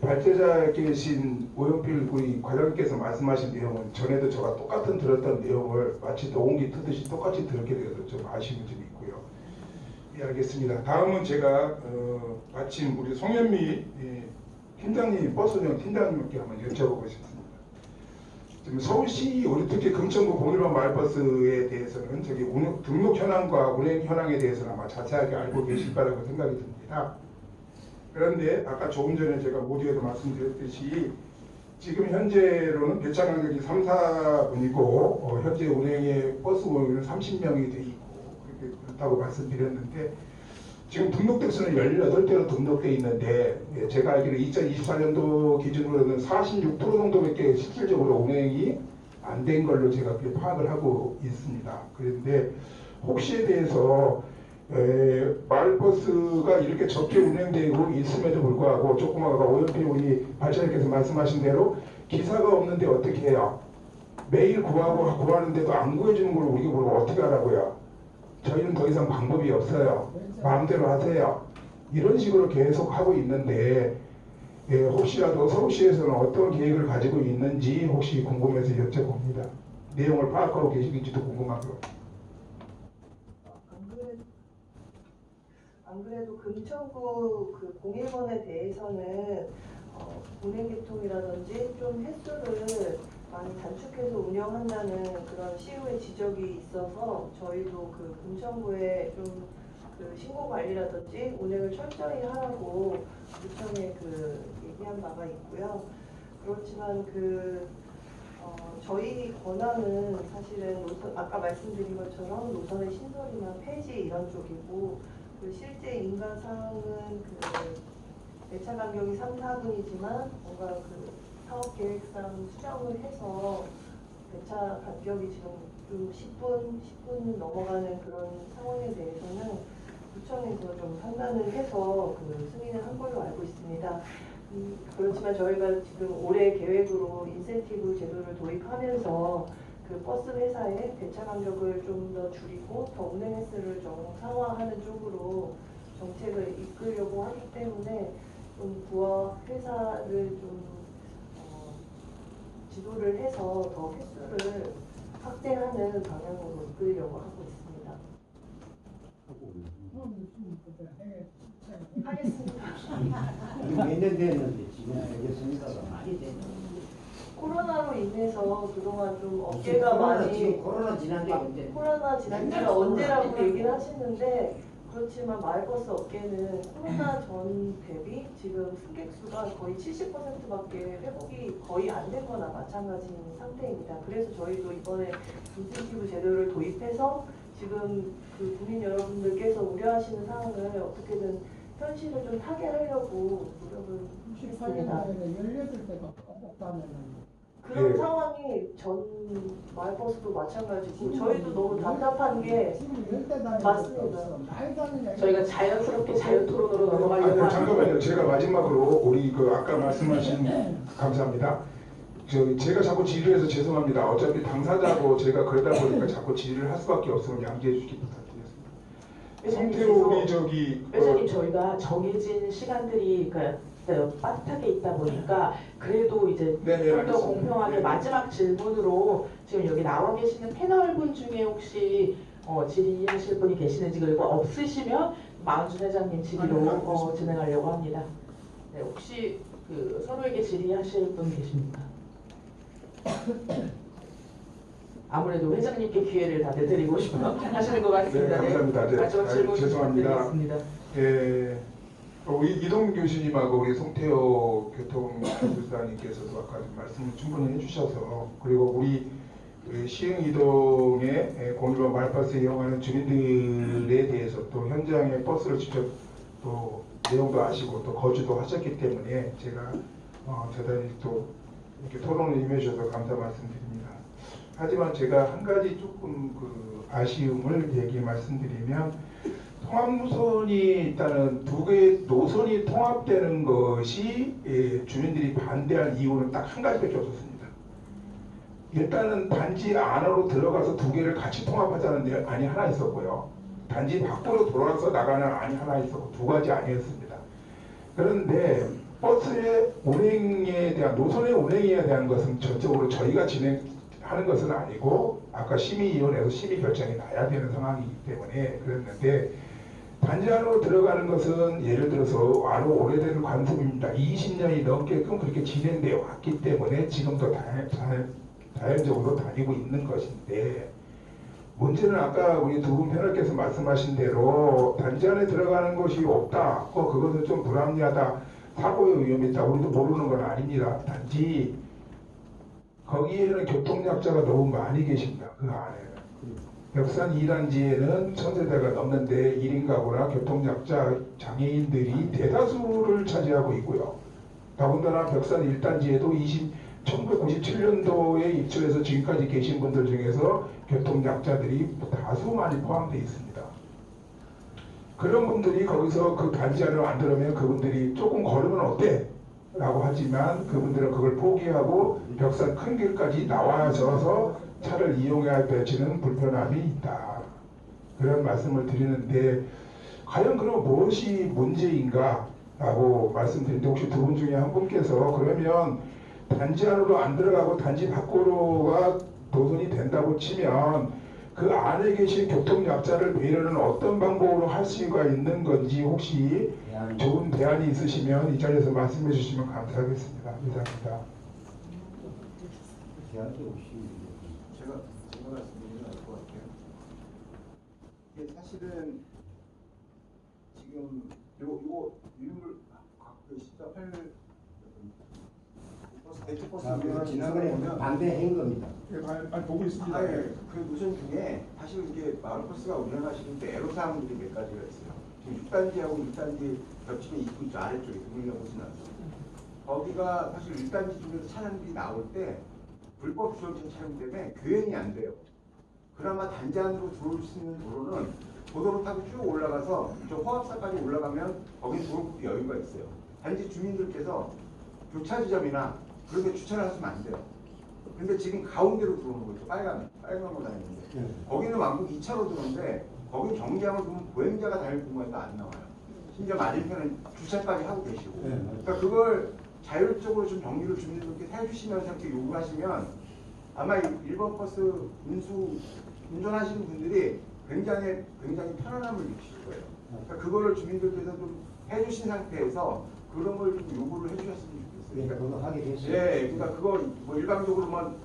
발제자에 계신 오영필 우리 과장님께서 말씀하신 내용은 전에도 제가 똑같은 들었던 내용을 마치 녹음기 트듯이 똑같이 들었게 되어서 좀 아쉬운 점이 있고요. 예, 알겠습니다. 다음은 제가 마침 우리 송현미 팀장님, 버스 운영 팀장님께 한번 여쭤보고 싶습니다. 지금 서울시 우리 특히 금천구 공일반 마을버스에 대해서는 등록 현황과 운행 현황에 대해서는 아마 자세하게 알고 계실 거라고 생각이 듭니다. 그런데 아까 조금 전에 제가 모두에도 말씀드렸듯이 지금 현재로는 배차 간격이 3, 4분이고 현재 운행에 버스 운행은 30명이 돼 있고 그렇다고 말씀드렸는데 지금 등록 대수는 18대로 등록되어 있는데 제가 알기로 2024년도 기준으로는 46% 정도밖에 실질적으로 운행이 안 된 걸로 제가 파악을 하고 있습니다. 그런데 혹시에 대해서 마을버스가 이렇게 적게 운행되고 있음에도 불구하고 조금 아까 오영필 우리 발차장께서 말씀하신 대로 기사가 없는데 어떻게 해요? 매일 구하는데도 안 구해주는 걸 우리가 모르고 어떻게 하라고요? 저희는 더 이상 방법이 없어요. 마음대로 하세요. 이런 식으로 계속 하고 있는데 혹시라도 서울시에서는 어떤 계획을 가지고 있는지 혹시 궁금해서 여쭤봅니다. 내용을 파악하고 계시는지도 궁금하고요. 안 그래도 금천구 그 01번에 대해서는 운행계통이라든지 좀 횟수를 많이 단축해서 운영한다는 그런 시의회 지적이 있어서 저희도 그 금천구에 좀 그 신고 관리라든지 운행을 철저히 하라고 구청에 얘기한 바가 있고요. 그렇지만 저희 권한은 사실은 아까 말씀드린 것처럼 노선의 신설이나 폐지 이런 쪽이고 실제 인가사항은 배차 간격이 3, 4분이지만 뭔가 사업 계획상 수정을 해서 배차 간격이 지금 좀 10분 넘어가는 그런 상황에 대해서는 구청에서 좀 판단을 해서 승인을 한 걸로 알고 있습니다. 그렇지만 저희가 지금 올해 계획으로 인센티브 제도를 도입하면서 버스 회사의 배차 간격을 좀 더 줄이고 더 운행 횟수를 정상화하는 쪽으로 정책을 이끌려고 하기 때문에 좀 부하 회사를 좀 지도를 해서 더 횟수를 확대하는 방향으로 이끌려고 하고 있습니다. 하겠습니다. 몇 년 됐는데 지금 알겠습니다. 많이 됐는데. 코로나로 인해서 그동안 좀 업계가 많이 코로나 지난 게 언제? 코로나 지난 지가 언제라고 얘기를 하시는데 그렇지만 마을버스 업계는 코로나 전 대비 지금 승객 수가 거의 70%밖에 회복이 거의 안 된 거나 마찬가지인 상태입니다. 그래서 저희도 이번에 인센티브 제도를 도입해서 지금 국민 여러분들께서 우려하시는 사항을 어떻게든 현실을 좀 타개하려고 노력을 했습니다. 18년도에는 18대가 꼭 가면은 그런 예. 상황이 전 마을버스도 마찬가지고 저희도 너무 답답한 게 맞습니다. 저희가 자연스럽게 자유토론으로 넘어가려고 아니, 하는데 잠깐만요. 제가 마지막으로 우리 그 아까 말씀하신 감사합니다. 제가 자꾸 질의해서 죄송합니다. 어차피 당사자고 제가 그러다 보니까 자꾸 질의를 할 수밖에 없으면 양지해 주시기 부탁드리겠습니다. 성태호 우리 저기 회장님 저희가 정해진 시간들이 빠듯하게 있다 보니까 그래도 이제 네, 좀 더 알겠습니다. 공평하게 네. 마지막 질문으로 지금 여기 나와 계시는 패널분 중에 혹시 질의하실 분이 계시는지 그리고 없으시면 마은준 회장님 질의로 진행하려고 합니다. 네, 혹시 그 서로에게 질의하실 분 계십니까? 아무래도 회장님께 기회를 다들 드리고 싶어 하시는 것 같습니다. 네, 감사합니다. 네, 마지막 질문 죄송합니다. 부탁드리겠습니다. 예, 우리 이동 교수님하고 우리 송태호 교통부장님께서도 아까 말씀을 충분히 해주셔서 그리고 우리 시흥 이동의 공유로 말버스 이용하는 주민들에 대해서 또 현장에 버스를 직접 또 내용도 아시고 또 거주도 하셨기 때문에 제가 대단히 또 이렇게 토론을 임해주셔서 감사 말씀드립니다. 하지만 제가 한 가지 조금 그 아쉬움을 말씀드리면 통합노선이 일단은 두 개의 노선이 통합되는 것이 주민들이 반대한 이유는 딱 한 가지밖에 없었습니다. 일단은 단지 안으로 들어가서 두 개를 같이 통합하자는 안이 하나 있었고요. 단지 밖으로 돌아서 나가는 안이 하나 있었고 두 가지 안이었습니다. 그런데 버스의 운행에 대한 노선의 운행에 대한 것은 전적으로 저희가 진행하는 것은 아니고 아까 심의위원회에서 심의 결정이 나야 되는 상황이기 때문에 그랬는데 단지 안으로 들어가는 것은 예를 들어서 아주 오래된 관습입니다. 20년이 넘게끔 그렇게 진행되어 왔기 때문에 지금도 자연적으로 다니고 있는 것인데 문제는 아까 우리 두 분 패널께서 말씀하신 대로 단지 안에 들어가는 것이 없다. 그것은 좀 불합리하다. 사고의 위험이 있다. 우리도 모르는 건 아닙니다. 단지 거기에는 교통약자가 너무 많이 계십니다. 그 안에는. 벽산 2단지에는 1000세대가 넘는데 1인 가구나 교통약자 장애인들이 대다수를 차지하고 있고요. 더군다나 벽산 1단지에도 1997년도에 입주해서 지금까지 계신 분들 중에서 교통약자들이 다수 많이 포함되어 있습니다. 그런 분들이 거기서 그 단지 안으로 안 들어오면 그분들이 조금 걸으면 어때? 라고 하지만 그분들은 그걸 포기하고 벽산 큰 길까지 나와서 차를 이용해야 되지는 불편함이 있다. 그런 말씀을 드리는데 과연 그럼 무엇이 문제인가? 라고 말씀드리는데 혹시 두 분 중에 한 분께서 그러면 단지 안으로 안 들어가고 단지 밖으로가 노선이 된다고 치면 그 안에 계신 교통약자를 배려는 어떤 방법으로 할 수가 있는 건지 혹시 좋은 대안이 있으시면 이 자리에서 말씀해 주시면 감사하겠습니다. 이상입니다. 제가 말씀드리면 알 것 같아요. 이게 사실은 지금 요거 유물 그 14.8 버스 대표버스 지난번에 반대한 겁니다. 아니 보고 있습니다. 그 노선 중에 사실 이게 마을버스가 운영하시는데 애로사항들이 몇 가지가 있어요. 지금 6단지하고 1단지 겹치는 입구 있죠. 아래쪽에 두분이가 보시면 거기가 사실 1단지 쪽에서 차량들이 나올 때 불법 주정차 차량 때문에 교행이 안 돼요. 그나마 단지 안으로 들어올 수 있는 도로는 고도로 타고 쭉 올라가서 저 호합사까지 올라가면 거긴 도로급이 여유가 있어요. 단지 주민들께서 교차 지점이나 그런 데 주차를 하시면 안 돼요. 근데 지금 가운데로 들어오는 거 있죠. 빨간거 다니는데. 거기는 왕복 2차로 들어오는데 거긴 정지함을 보면 보행자가 다닐 공간도 안 나와요. 심지어 맞은편은 주차까지 하고 계시고. 그러니까 그걸 자율적으로 좀 정리를 주민들께 해주시면서 이렇게 요구하시면 아마 1번 버스 운전하시는 분들이 굉장히 편안함을 느끼실 거예요. 그러니까 그거를 주민들께서 좀 해주신 상태에서 그런 걸 좀 요구를 해주셨으면 좋겠어요. 그거 하게 됐어요. 예, 그러니까 그거 뭐 일방적으로만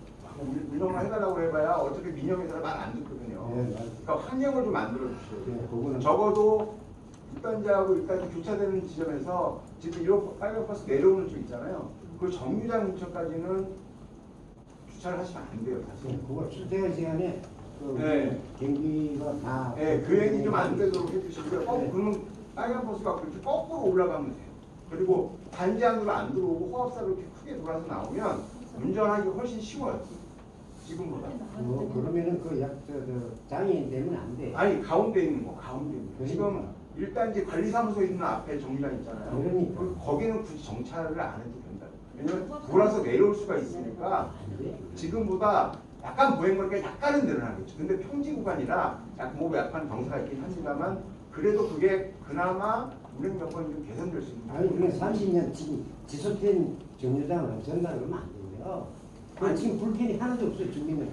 운영을 해달라고 해봐야 어차피 민영에서 말 안 듣거든요. 그러니까 환경을 좀 만들어 주셔야 돼요. 적어도 6단지하고 1단지 교차되는 지점에서 지금 이런 빨간 버스 내려오는 쪽 있잖아요. 그 정류장 근처까지는 주차를 하시면 안 돼요, 사실. 그거 출퇴근 시간에 네. 경비가 다. 교행이 좀 안 되도록 해주시고요. 그러면 빨간 버스가 그렇게 거꾸로 올라가면 돼요. 그리고 단지 안으로 안 들어오고 호합사로 이렇게 크게 돌아서 나오면 운전하기 훨씬 쉬워요. 지금보다. 그러면은 장애인 되면 안 돼. 아니 가운데 있는 거, 가운데 있는 거. 그러니까. 지금 일단지 관리사무소 있는 앞에 정류장 있잖아요. 그러니까. 거기는 굳이 정차를 안 해도 된다. 왜냐면 몰아서 내려올 수가 있으니까 지금보다 약간 보행거리가 약간은 늘어나겠죠. 근데 평지 구간이라 약간 경사가 있긴 합니다만 그래도 그게 그나마 운행 여건이 좀 개선될 수 있는. 아니 그게 30년 지속된 정류장을 없앤다 그러면 안 돼요. 지금 불편이 하나도 없어요 주민은.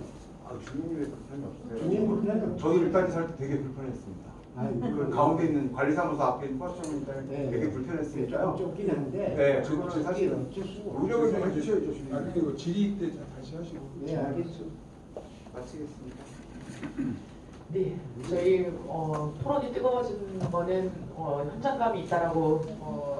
주민이 왜 불편이 없어요? 주민 불편은 없어요. 저도 일단지 살 때 되게 불편했습니다. 그 가운데 있는 관리사무소 앞에 있는 버스 정류장이 되게 불편했으니까요. 좁긴 한데. 네, 그거는 사실 어쩔 수가 없어요. 노력을 좀 해주셔야죠, 아 주민. 그리고 질의 때 다시 하시고. 네 알겠어. 마치겠습니다. 네, 저희 토론이 뜨거워지는 거는 현장감이 있다라고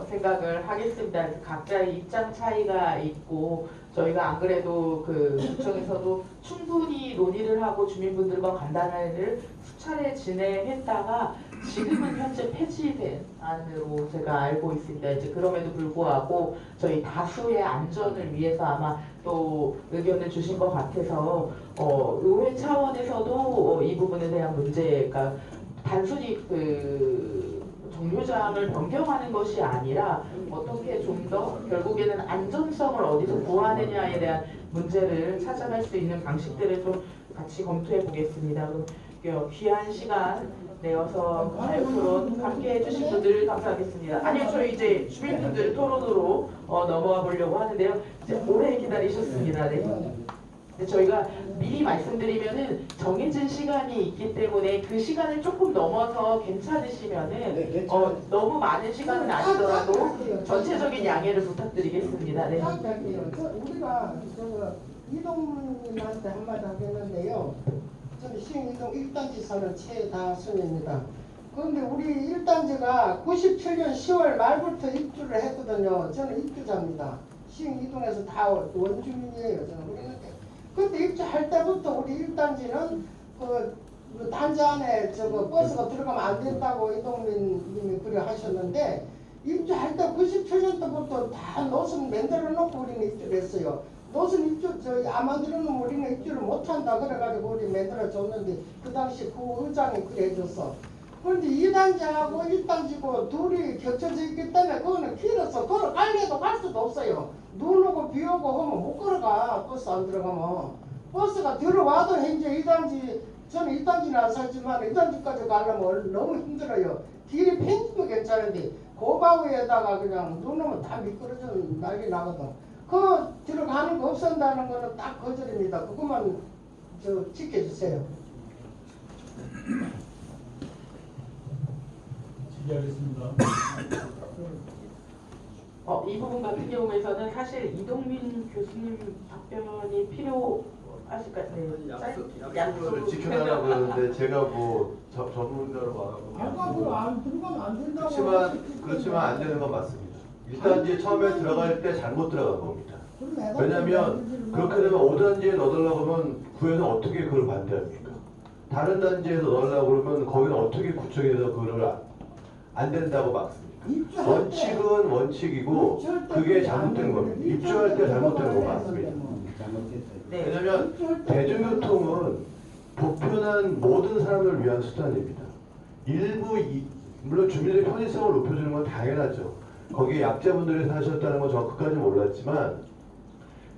생각을 하겠습니다. 각자의 입장 차이가 있고 저희가 안 그래도 그 구청에서도 충분히 논의를 하고 주민분들과 간담회를 수차례 진행했다가 지금은 현재 폐지된 안으로 제가 알고 있습니다. 이제 그럼에도 불구하고 저희 다수의 안전을 위해서 아마 또 의견을 주신 것 같아서 의회 차원에서도 이 부분에 대한 문제가 단순히 그 정류장을 변경하는 것이 아니라 어떻게 좀 더 결국에는 안전성을 어디서 구하느냐에 대한 문제를 찾아갈 수 있는 방식들을 좀 같이 검토해 보겠습니다. 그럼 귀한 시간 내어서 자유토론 함께 해주신 분들 감사하겠습니다. 아니요, 저희 이제 주민분들 토론으로 넘어가 보려고 하는데요. 이제 오래 기다리셨습니다. 네. 저희가 미리 말씀드리면은 정해진 시간이 있기 때문에 그 시간을 조금 넘어서 괜찮으시면은 너무 많은 시간은 아니더라도 전체적인 양해를 부탁드리겠습니다. 네. 우리가 이동민한테 한마디 하겠는데요. 저는 시흥이동 1단지 사는 최다순입니다. 그런데 우리 1단지가 97년 10월 말부터 입주를 했거든요. 저는 입주자입니다. 시흥이동에서 다 원주민이에요. 저는 우리는. 근데 입주할 때부터 우리 1단지는 그 단지 안에 버스가 들어가면 안 된다고 이동민 님이 그래 하셨는데 입주할 때 97년도부터 다 노선 만들어 놓고 우리는 입주를 했어요. 노선 입주 안 만들어 놓으면 우리는 입주를 못한다 그래가지고 우리 만들어 줬는데 그 당시 구의장이 그래 해줬어. 그런데 2단지하고 1단지고 둘이 겹쳐져 있기 때문에 그거는 길어서 걸어가려도 갈 수도 없어요. 눈 오고 비 오고 하면 못 걸어가. 버스 안 들어가면. 버스가 들어와도 현재 2단지 저는 1단지는 안 살지만 2단지까지 가려면 너무 힘들어요. 길이 팽지면 괜찮은데 고바위에다가 그냥 눈 오면 다 미끄러져 난리 나거든. 그 들어가는 거 없앤다는 거는 딱 거절입니다. 그것만 지켜주세요. 질의하겠습니다. 이 부분 같은 경우에서는 사실 이동민 교수님 답변이 필요하실까요? 네. 약속을 지켜달라고 그러는데 제가 뭐 전문가로 와가지고 안 들어가면 안 된다고. 그렇지만 안 되는 건 맞습니다. 일단 이제 처음에 들어갈 때 잘못 들어간 겁니다. 왜냐하면 그렇게 되면 5단지에 넣어달라고 하면 구에는 어떻게 그걸 반대합니까? 다른 단지에서 넣으려고 그러면 거기는 어떻게 구청에서 그걸 안 된다고 막습니까? 원칙은 원칙이고 그게 잘못된 겁니다. 입주할 때 잘못된 거 맞습니다. 왜냐하면 대중교통은 보편한 모든 사람을 위한 수단입니다. 일부 물론 주민들의 편의성을 높여주는 건 당연하죠. 거기에 약자분들이 사셨다는 건 저 그까지 몰랐지만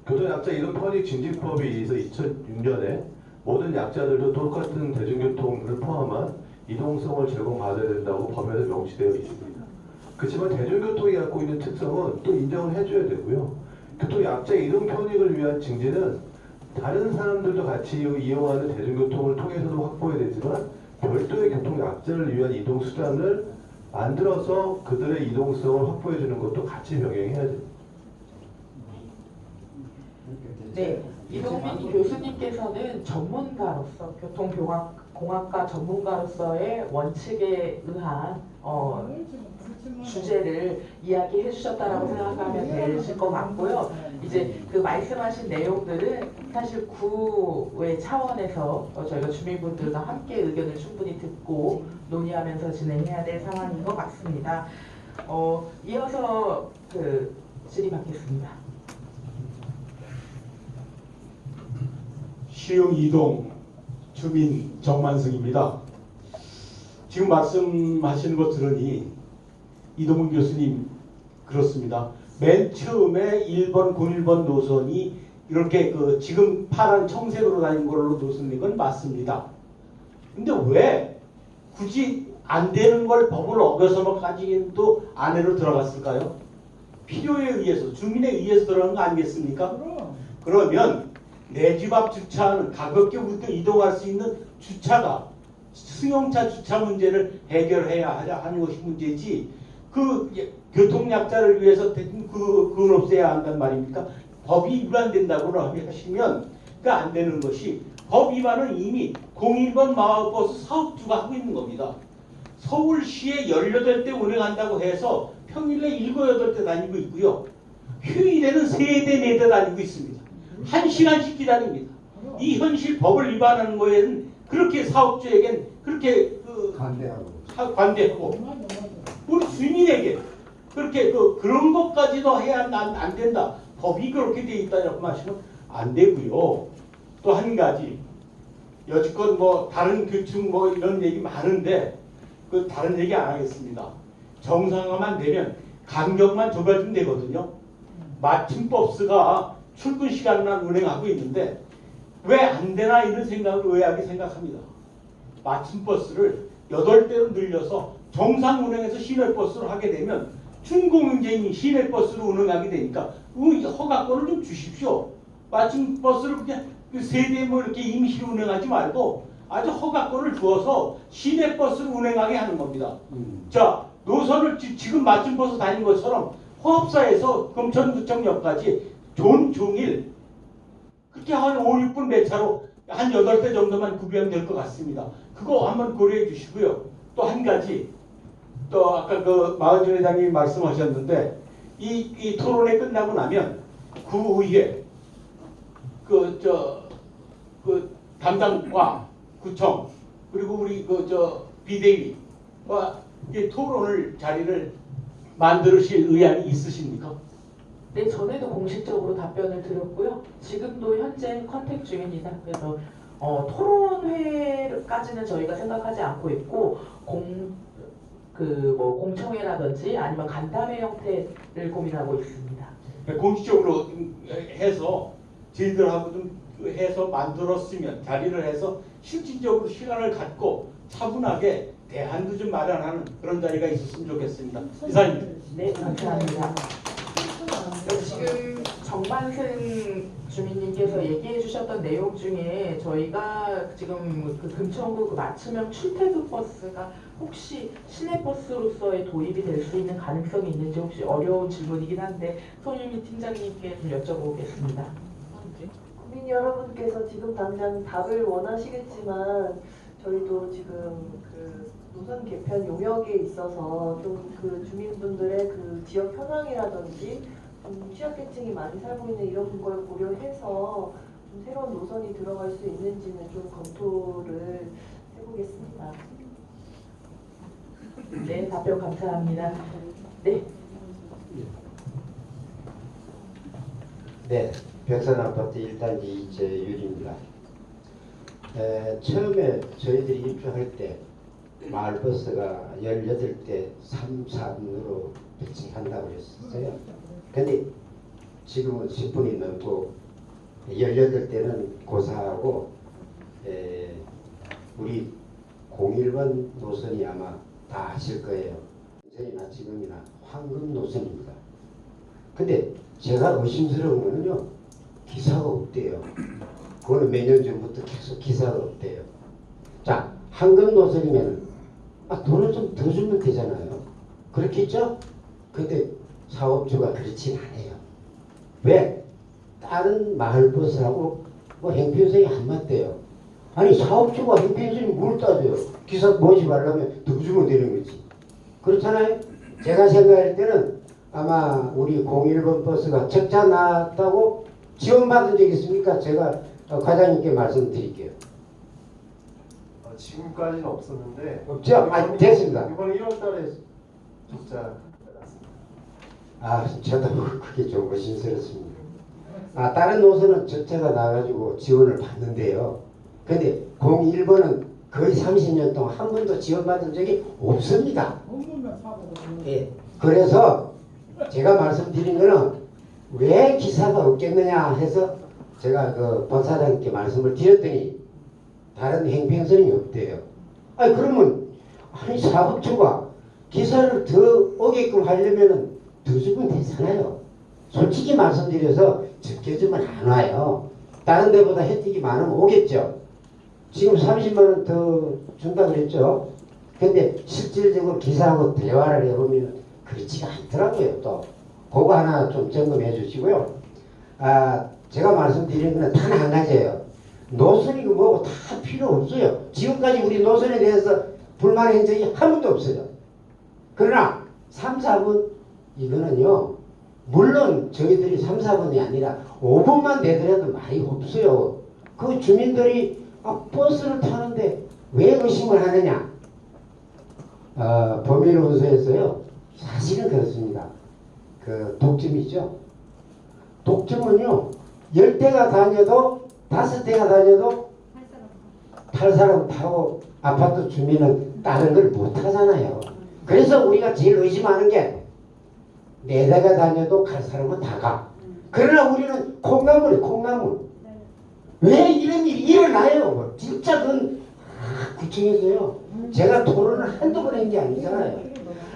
교통약자 이동편익징집법에 의해서 2006년에 모든 약자들도 똑같은 대중교통을 포함한 이동성을 제공받아야 된다고 법에서 명시되어 있습니다. 그렇지만 대중교통이 갖고 있는 특성은 또 인정을 해줘야 되고요. 교통약자 이동 편익을 위한 징지는 다른 사람들도 같이 이용하는 대중교통을 통해서도 확보해야 되지만 별도의 교통약자를 위한 이동 수단을 만들어서 그들의 이동성을 확보해 주는 것도 같이 병행해야 됩니다. 네, 이동민 교수님께서는 전문가로서 교통공학과 전문가로서의 원칙에 의한 주제를 이야기해 주셨다라고 생각하면 되실 것 같고요. 이제 그 말씀하신 내용들은 사실 구의 차원에서 저희가 주민분들과 함께 의견을 충분히 듣고 논의하면서 진행해야 될 상황인 것 같습니다. 이어서 그 질의 받겠습니다. 시흥 이동 주민 정만승입니다. 지금 말씀하시는 거 들으니 이동훈 교수님 그렇습니다. 맨 처음에 1번, 01번 노선이 이렇게 그 지금 파란 청색으로 다닌 걸로 노선인 건 맞습니다. 근데 왜 굳이 안 되는 걸 법을 어겨서까지는 또 안으로 들어갔을까요? 필요에 의해서, 주민에 의해서 들어간 거 아니겠습니까? 그러면 내 집 앞 주차는 가볍게 우리도 이동할 수 있는 주차가 승용차 주차 문제를 해결해야 하는 것이 문제지 그 교통약자를 위해서 그걸 없애야 한단 말입니까? 법이 위반된다고 하시면 그 안 되는 것이 법 위반은 이미 01번 마을버스 사업주가 하고 있는 겁니다. 서울시에 18대 운행한다고 해서 평일에 7, 8대 다니고 있고요. 휴일에는 3대, 4대 다니고 있습니다. 1시간씩 기다립니다. 이 현실 법을 위반하는 거에는 그렇게 사업주에겐 그렇게 관대하고 우리 주민에게 그렇게 그런 것까지도 해야 안 된다. 법이 그렇게 돼 있다라고 말씀은 안 되고요. 또 한 가지 여지껏 뭐 다른 교축 뭐 이런 얘기 많은데 그 다른 얘기 안 하겠습니다. 정상화만 되면 간격만 좁아지면 되거든요. 마침 버스가 출근 시간만 운행하고 있는데 왜 안 되나 이런 생각을 의아하게 생각합니다. 마침 버스를 8대로 늘려서 정상 운행해서 시내버스로 하게 되면 준공영제인 시내버스로 운행하게 되니까 허가권을 좀 주십시오. 마침 버스를 그냥 3대 뭐 이렇게 임시로 운행하지 말고 아주 허가권을 주어서 시내버스를 운행하게 하는 겁니다. 자, 노선을 지금 마침 버스 다니는 것처럼 호흡사에서 금천구청역까지 종일 그렇게 한 5, 6분 배차로 한 8대 정도만 구비하면 것 같습니다. 그거 한번 고려해 주시고요. 또 한 가지, 또 아까 그 마은준 회장님이 말씀하셨는데 이 토론회 끝나고 나면 그 후에 그 담당과 구청 그리고 우리 비대위와 토론을 자리를 만드실 의향이 있으십니까? 네, 전에도 공식적으로 답변을 드렸고요. 지금도 현재 컨택 중입니다. 그래서 토론회까지는 저희가 생각하지 않고 있고 공청회라든지 아니면 간담회 형태를 고민하고 있습니다. 공식적으로 해서 저희들하고 좀 해서 만들었으면 자리를 해서 실질적으로 시간을 갖고 차분하게 대안도 좀 마련하는 그런 자리가 있었으면 좋겠습니다. 이사입니다. 네, 감사합니다. 지금 정만승 주민님께서 얘기해 주셨던 내용 중에 저희가 지금 그 금천구 그 맞춤형 출퇴근 버스가 혹시 시내버스로서의 도입이 될 수 있는 가능성이 있는지 혹시 어려운 질문이긴 한데 손유미 팀장님께 좀 여쭤보겠습니다. 국민 여러분께서 지금 당장 답을 원하시겠지만 저희도 지금 그 노선 개편 용역에 있어서 좀 그 주민분들의 그 지역 현황이라든지 취약계층이 많이 살고 있는 이런 걸 고려해서 좀 새로운 노선이 들어갈 수 있는지는 좀 검토를 해보겠습니다. 네, 답변 감사합니다. 네. 네, 벽산아파트 1단지 이재율입니다. 처음에 저희들이 입주할 때 마을버스가 18대 3, 4분으로 배치한다고 했었어요. 근데 지금은 10분이 넘고 18대는 고사하고 우리 01번 노선이 아마 다 아실 거예요. 현재나 지금이나 황금 노선입니다. 근데 제가 의심스러운 거는요, 기사가 없대요. 그거는 몇 년 전부터 계속 기사가 없대요. 자, 황금 노선이면 돈을 좀 더 주면 되잖아요. 그렇겠죠? 근데 사업주가 그렇진 않아요. 왜? 다른 마을버스하고 행편성이 안 맞대요. 아니, 사업주가 행편성이 뭘 따져요? 기사 모집하려면 더 주면 되는 거지. 그렇잖아요? 제가 생각할 때는 아마 우리 01번 버스가 적자 났다고 지원받은 적 있습니까? 제가 과장님께 말씀드릴게요. 지금까지는 없었는데 없죠? 아니, 됐습니다. 이번 1월달에 적자 났습니다. 저도 그게 좀 의심스럽습니다. 다른 노선은 전체가 나가지고 지원을 받는데요. 근데 01번은 거의 30년 동안 한 번도 지원받은 적이 없습니다. 예. 그래서 제가 말씀드린 거는 왜 기사가 없겠느냐 해서 제가 그 본사장님께 말씀을 드렸더니 다른 행평선이 없대요. 아니 그러면 아니 사법처가 기사를 더 오게끔 하려면은 더 주면 되잖아요. 솔직히 말씀드려서 적게 주면 안 와요. 다른 데보다 혜택이 많으면 오겠죠. 지금 30만 원 더 준다 그랬죠. 근데 실질적으로 기사하고 대화를 해보면 그렇지가 않더라고요. 또 그거 하나 좀 점검해 주시고요. 제가 말씀드린 거는 단 한 가지예요. 노선이고 뭐고 다 필요 없어요. 지금까지 우리 노선에 대해서 불만한 적이 한 번도 없어요. 그러나 3, 4번 이거는요. 물론 저희들이 3, 4번이 아니라 5번만 되더라도 말이 없어요. 그 주민들이 버스를 타는데 왜 의심을 하느냐? 법률문서에서요. 사실은 그렇습니다. 그 독점이죠. 독점은요. 10대가 다녀도 5대가 다녀도 탈 사람 타고 아파트 주민은 다른 걸 못 하잖아요. 그래서 우리가 제일 의심하는 게 4대가 다녀도 갈 사람은 다 가. 그러나 우리는 콩나물이에요. 콩나물. 왜 이런 일이 일어나요? 진짜 그건 구청에서요. 제가 토론을 한두 번 한 게 아니잖아요.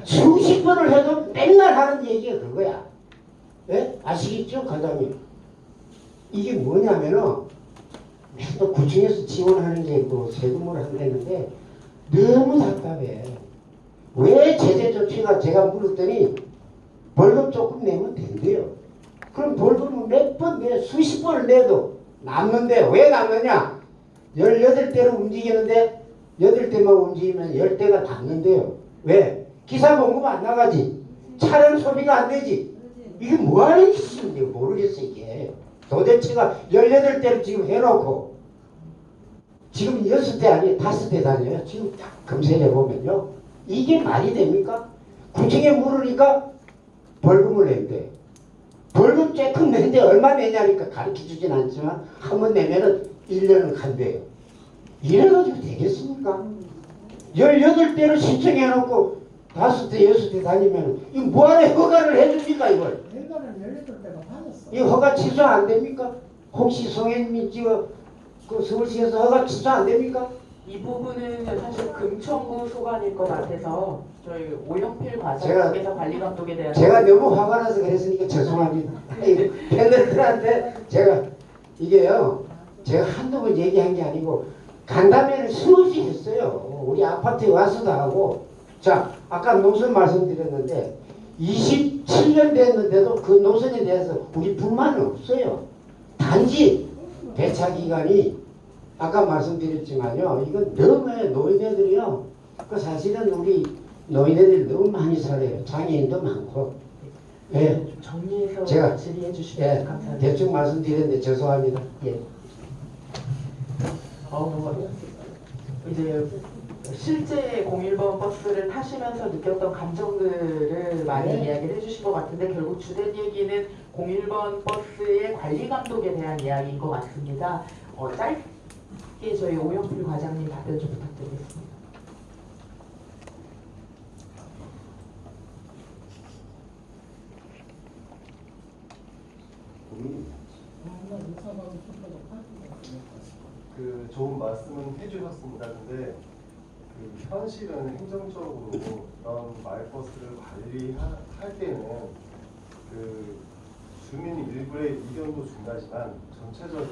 수십 번을 해도 맨날 하는 얘기가 그거야. 예? 아시겠죠? 과장님. 이게 뭐냐면은 또 구청에서 지원하는 게 뭐 세금으로 한다는데 너무 답답해. 왜 제재 조치가 제가 물었더니 벌금 조금 내면 된대요. 그럼 벌금을 몇 번 내, 수십 번을 내도 남는데 왜 남느냐? 18대로 움직이는데 8대만 움직이면 10대가 남는데요. 왜? 기사 공급 안 나가지. 차량 소비가 안 되지. 이게 뭐하는 짓인지 모르겠어 이게. 도대체가 18대를 지금 해놓고 지금 6대 아니 5대 다녀요. 지금 딱 검색해보면요. 이게 말이 됩니까? 구청에 물으니까 벌금을 낸대. 벌금 조금 낸데 얼마 내냐니까 가르쳐주진 않지만 한 번 내면은 1년은 간대요. 이래가지고 되겠습니까? 18대를 신청해놓고 5대, 6대 다니면 이거 뭐하러 허가를 해줍니까 이걸? 이 허가 취소 안 됩니까? 혹시 송혜님이 지금 그 서울시에서 허가 취소 안 됩니까? 이 부분은 사실 금천구 소관일 것 같아서 저희 오영필 과장님께서 관리감독에 대한 제가 너무 화가 나서 그랬으니까 죄송합니다. 팬들한테 제가 이게요. 제가 한두 번 얘기한 게 아니고 간담회를 수없이 했어요. 우리 아파트에 와서도 하고. 자, 아까 노선 말씀드렸는데 27년 됐는데도 그 노선에 대해서 우리 불만은 없어요. 단지 배차 기간이 아까 말씀드렸지만요. 이건 너무 노인네들이요. 그 사실은 우리 노인네들이 너무 많이 살아요. 장애인도 많고. 예. 정리해서 제가 질의해 주시면 감사합니다. 대충 말씀드렸는데 죄송합니다. 예. 이제 실제 01번 버스를 타시면서 느꼈던 감정들을 많이 이야기를 해주신 것 같은데 결국 주된 얘기는 01번 버스의 관리 감독에 대한 이야기인 것 같습니다. 짧게 저희 오영필 과장님 답변 좀 부탁드리겠습니다. 그 좋은 말씀은 해주셨습니다. 근데 그 현실은 행정적으로 그런 마을버스를 관리할 때는 그 주민 일부의 의견도 중요하지만 전체적인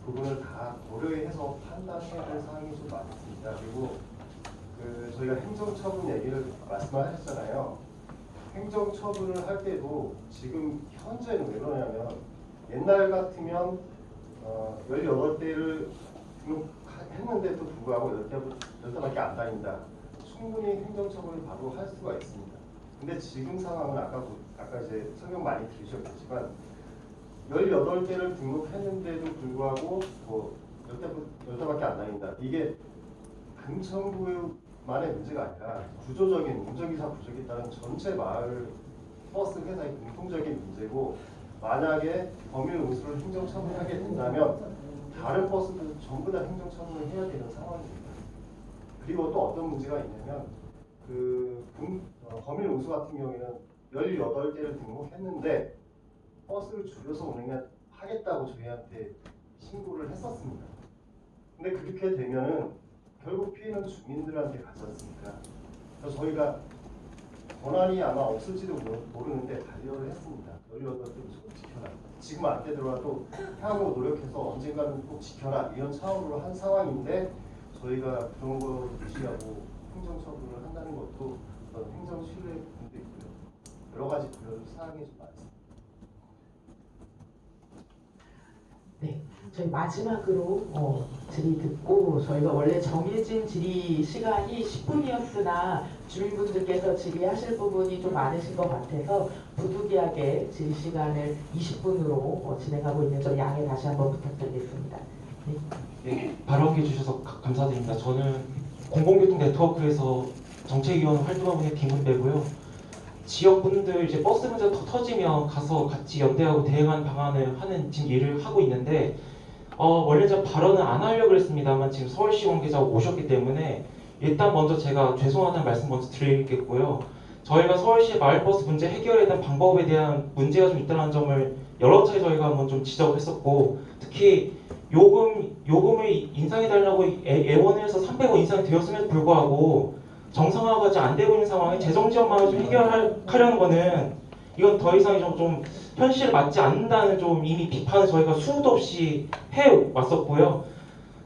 부분을 다 고려해서 판단해야 할 사항이 좀 많습니다. 그리고 그 저희가 행정처분 얘기를 말씀하셨잖아요. 행정처분을 할 때도 지금 현재는 왜 그러냐면 옛날 같으면 18대를 등록했는데도 불구하고 10대밖에 안 다닌다. 충분히 행정처분을 바로 할 수가 있습니다. 근데 지금 상황은 아까 이제 설명 많이 들으셨겠지만 18대를 등록했는데도 불구하고 뭐 10대밖에 안 다닌다. 이게 금천구만의 문제가 아니라 구조적인 운전기사 부족에 따른 전체 마을 버스 회사의 공통적인 문제고 만약에 범일 운수를 행정처분하게 된다면 다른 버스도 전부 다 행정처분을 해야 되는 상황입니다. 그리고 또 어떤 문제가 있냐면 범일 운수 같은 경우에는 18대를 등록했는데 버스를 줄여서 운행하겠다고 저희한테 신고를 했었습니다. 근데 그렇게 되면은 결국 피해는 주민들한테 가지 않습니까? 그래서 저희가 권한이 아마 없을지도 모르는데 반려를 했습니다. 18대를 꼭 지켜라. 지금 안 되더라도 향후 노력해서 언젠가는 꼭 지켜라. 이런 차원으로 한 상황인데 저희가 그런 거 무시하고 행정처분을 한다는 것도 어떤 행정 신뢰 부분도 있고요. 여러 가지 고려할 사항이 좀 많습니다. 네, 저희 마지막으로 질의 듣고 저희가 원래 정해진 질의 시간이 10분이었으나 주민분들께서 질의하실 부분이 좀 많으신 것 같아서 부득이하게 질의 시간을 20분으로 진행하고 있는 점 양해 다시 한번 부탁드리겠습니다. 네. 네, 발언해 주셔서 감사드립니다. 저는 공공교통 네트워크에서 정책위원 활동하고 있는 김은배고요. 지역분들 이제 버스 문제가 더 터지면 가서 같이 연대하고 대응하는 방안을 하는 지금 일을 하고 있는데 원래 제가 발언을 안 하려고 했습니다만 지금 서울시 관계자가 오셨기 때문에 일단 먼저 제가 죄송하다는 말씀 먼저 드리겠고요. 저희가 서울시의 마을버스 문제 해결에 대한 방법에 대한 문제가 좀 있다는 점을 여러 차례 저희가 한번 좀 지적을 했었고 특히 요금을 인상해달라고 애원을 해서 300원 인상이 되었음에도 불구하고 정상화가 아직 안 되고 있는 상황에 재정지원만을 좀 해결하려는 거는 이건 더 이상 좀 현실에 맞지 않는다는 좀 이미 비판을 저희가 수도 없이 해왔었고요.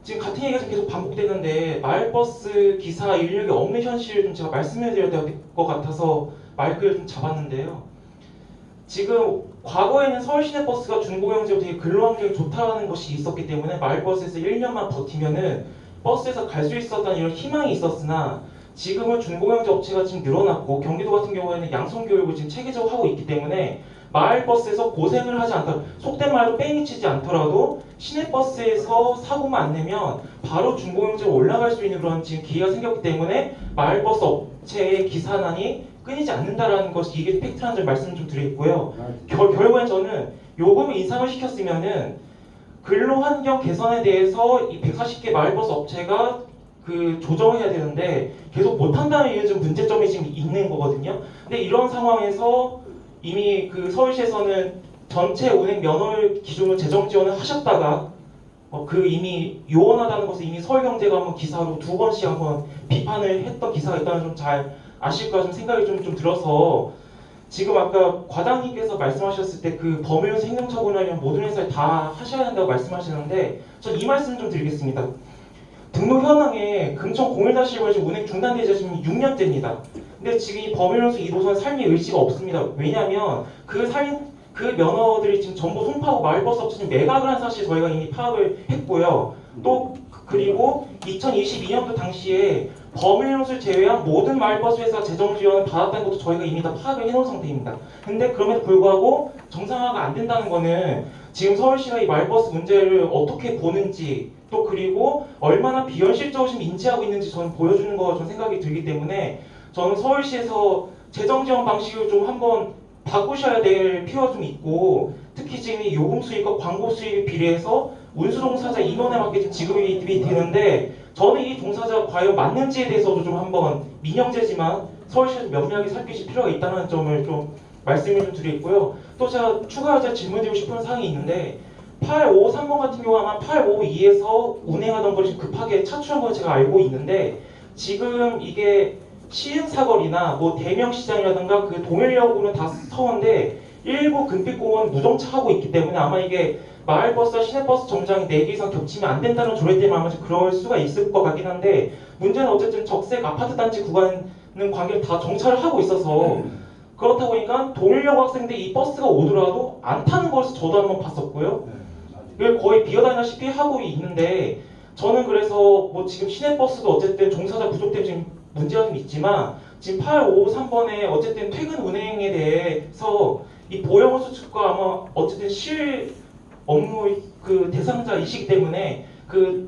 지금 같은 얘기가 좀 계속 반복되는데 마을버스 기사 인력이 없는 현실을 좀 제가 말씀을 드려야 될 것 같아서 마이크를 좀 잡았는데요. 지금 과거에는 서울시내버스가 준공영제로 되게 근로환경이 좋다는 것이 있었기 때문에 마을버스에서 1년만 버티면은 버스에서 갈 수 있었다는 이런 희망이 있었으나 지금은 준공영제 업체가 지금 늘어났고 경기도 같은 경우에는 양성교육을 지금 체계적으로 하고 있기 때문에 마을버스에서 고생을 하지 않더라도 속된 말로 뺑이 치지 않더라도 시내버스에서 사고만 안 내면 바로 준공영제로 올라갈 수 있는 그런 지금 기회가 생겼기 때문에 마을버스 업체의 기사난이 끊이지 않는다라는 것이 이게 팩트라는 점 말씀을 좀 드리겠고요. 결국엔 저는 요금을 인상을 시켰으면은 근로환경 개선에 대해서 이 140개 마을버스 업체가 조정을 해야 되는데 계속 못한다는 이유는 좀 문제점이 지금 있는 거거든요. 근데 이런 상황에서 이미 서울시에서는 전체 운행 면허 기준을 재정 지원을 하셨다가 이미 요원하다는 것을 이미 서울경제가 한번 기사로 2번씩 한번 비판을 했던 기사가 있다는 좀 잘 아실 거라 좀 생각이 좀 들어서 지금 아까 과장님께서 말씀하셨을 때 법률에서 행정처분하려면 모든 회사에 다 하셔야 한다고 말씀하시는데 전 이 말씀 좀 드리겠습니다. 등록 현황에 금천 01-1번 지금 운행 중단된 지 지금 6년째입니다. 근데 지금 이 범일론수 2호선 삶의 의지가 없습니다. 왜냐하면 그 면허들이 지금 전부 송파구 마을버스 업체 지금 매각을 한 사실 저희가 이미 파악을 했고요. 또 그리고 2022년도 당시에 범일론수를 제외한 모든 마을버스 회사 재정 지원을 받았다는 것도 저희가 이미 다 파악을 해놓은 상태입니다. 근데 그럼에도 불구하고 정상화가 안 된다는 거는 지금 서울시가 이 마을버스 문제를 어떻게 보는지 또 그리고 얼마나 비현실적으로 지금 인지하고 있는지 저는 보여주는 거 좀 생각이 들기 때문에 저는 서울시에서 재정 지원 방식을 좀 한번 바꾸셔야 될 필요가 좀 있고 특히 지금 이 요금 수익과 광고 수익에 비례해서 운수 종사자 인원에 맞게 지금 지급이 되는데 저는 이 종사자가 과연 맞는지에 대해서도 좀 한번 민영제지만 서울시에서 면밀하게 살피실 필요가 있다는 점을 좀 말씀을 좀 드리겠고요. 또 제가 추가로 질문드리고 싶은 사항이 있는데 8553번 같은 경우 아마 852에서 운행하던 걸 지금 급하게 차출한 걸 제가 알고 있는데 지금 이게 시흥사거리나 대명시장이라든가 동일역으로는 다 서운데 일부 금빛공원 무정차하고 있기 때문에 아마 이게 마을버스와 시내버스 정장이 4개 이상 겹치면 안 된다는 조례 때문에 아마 그럴 수가 있을 것 같긴 한데 문제는 어쨌든 적색 아파트 단지 구간은 관계를 다 정차를 하고 있어서 그렇다 보니까 동일역 학생들이 이 버스가 오더라도 안 타는 것을 저도 한번 봤었고요. 거의 비어다니다시피 하고 있는데 저는 그래서 지금 시내버스도 어쨌든 종사자 부족 때문에 지금 문제가 좀 있지만 지금 8553번에 어쨌든 퇴근 운행에 대해서 이 보영원 수측과 아마 어쨌든 실 업무 대상자이시기 때문에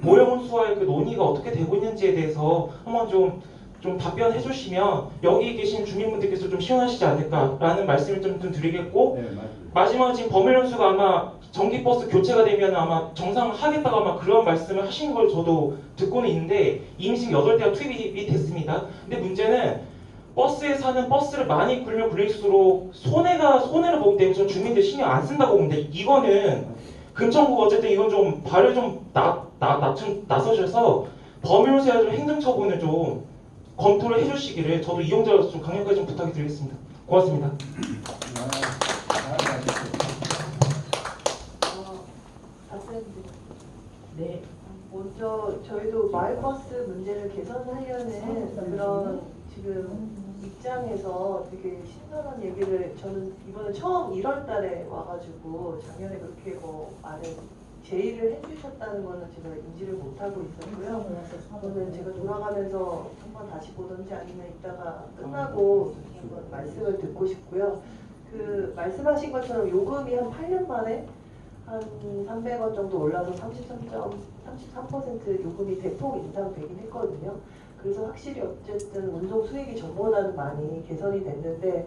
보영원 수와의 논의가 어떻게 되고 있는지에 대해서 한번 좀 좀 답변해 주시면 여기 계신 주민분들께서 좀 시원하시지 않을까라는 말씀을 좀 드리겠고, 네, 맞습니다. 마지막으로 지금 범일연수가 아마 전기버스 교체가 되면 아마 정상하겠다고 아마 그런 말씀을 하신 걸 저도 듣고는 있는데 이미 지금 8대가 투입이 됐습니다. 근데 문제는 버스에 사는 버스를 많이 굴면 굴릴수록 손해를 보기 때문에 저 주민들 신경 안 쓴다고 봅니다. 이거는 금천구가 어쨌든 이건 좀 발을 좀 나서셔서 범일연수에 좀 행정처분을 좀 검토를 해주시기를 저도 이용자로서 좀 강력하게 좀 부탁을 드리겠습니다. 고맙습니다. 네. 먼저 저희도 마을버스 문제를 개선하려는 그런 지금 입장에서 되게 신선한 얘기를 저는 이번에 처음 1월 달에 와가지고 작년에 그렇게 많은 제의를 해주셨다는 거는 제가 인지를 못하고 있었고요. 저는 제가 돌아가면서 한번 다시 보던지 아니면 이따가 끝나고 한번 말씀을 듣고 싶고요. 그 말씀하신 것처럼 요금이 한 8년 만에 한 300원 정도 올라서 33% 요금이 대폭 인상되긴 했거든요. 그래서 확실히 어쨌든 운송 수익이 전보다는 많이 개선이 됐는데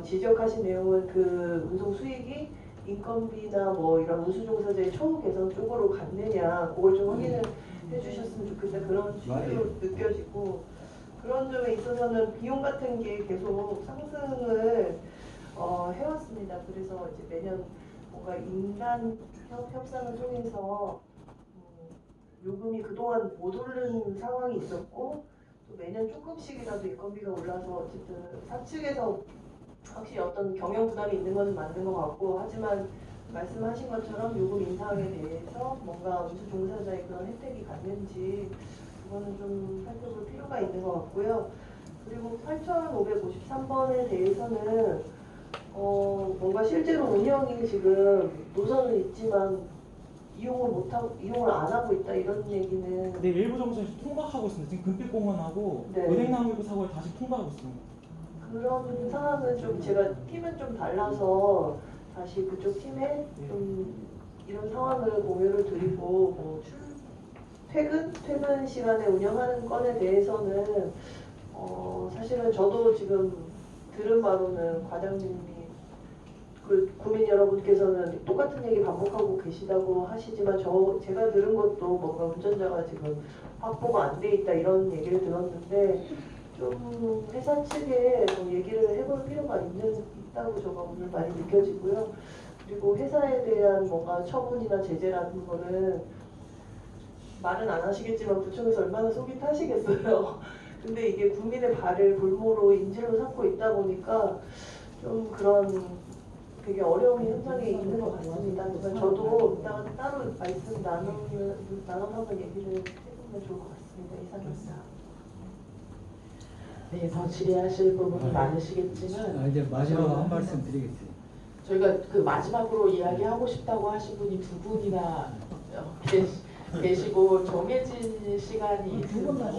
지적하신 내용은 그 운송 수익이 인건비나 뭐 이런 운수종사자의 처우 개선 쪽으로 갔느냐 그걸 좀 확인을 해주셨으면 좋겠다 그런 취지로 느껴지고 그런 점에 있어서는 비용 같은 게 계속 상승을 해왔습니다. 그래서 이제 매년 뭔가 인간 협상을 통해서 요금이 그동안 못 오르는 상황이 있었고 또 매년 조금씩이라도 인건비가 올라서 어쨌든 사측에서 확실히 어떤 경영 부담이 있는 것은 맞는 것 같고 하지만 말씀하신 것처럼 요금 인상에 대해서 뭔가 운수 종사자의 그런 혜택이 갔는지 그거는 좀 살펴볼 필요가 있는 것 같고요. 그리고 8,553번에 대해서는 뭔가 실제로 운영이 지금 노선은 있지만 이용을 안 하고 있다 이런 얘기는 네, 일부 정선에서 통과하고 있습니다. 지금 금빛공원하고 네. 은행나무일구 사고를 다시 통과하고 있습니다. 그런 상황은 좀 제가 팀은 좀 달라서 다시 그쪽 팀에 좀 이런 상황을 공유를 드리고 뭐 퇴근 시간에 운영하는 건에 대해서는 사실은 저도 지금 들은 바로는 과장님이 그 국민 여러분께서는 똑같은 얘기 반복하고 계시다고 하시지만 제가 들은 것도 뭔가 운전자가 지금 확보가 안 돼 있다 이런 얘기를 들었는데 좀 회사 측에 좀 얘기를 해볼 필요가 있다고 제가 오늘 많이 느껴지고요. 그리고 회사에 대한 뭔가 처분이나 제재라는 거는 말은 안 하시겠지만 구청에서 얼마나 속이 타시겠어요. 근데 이게 국민의 발을 볼모로 인질로 삼고 있다 보니까 좀 그런 되게 어려운 현장에 있는 것 같습니다. 하지만 저도 이따가 따로 말씀 나눠서 한번 얘기를 해보면 좋을 것 같습니다. 이상입니다. 네, 더 질의하실 부분이 많으시겠지만 이제 마지막으로 한 말씀 드리겠습니다. 저희가 그 마지막으로 이야기하고 싶다고 하신 분이 두 분이나 계시고 정해진 시간이 있습니다.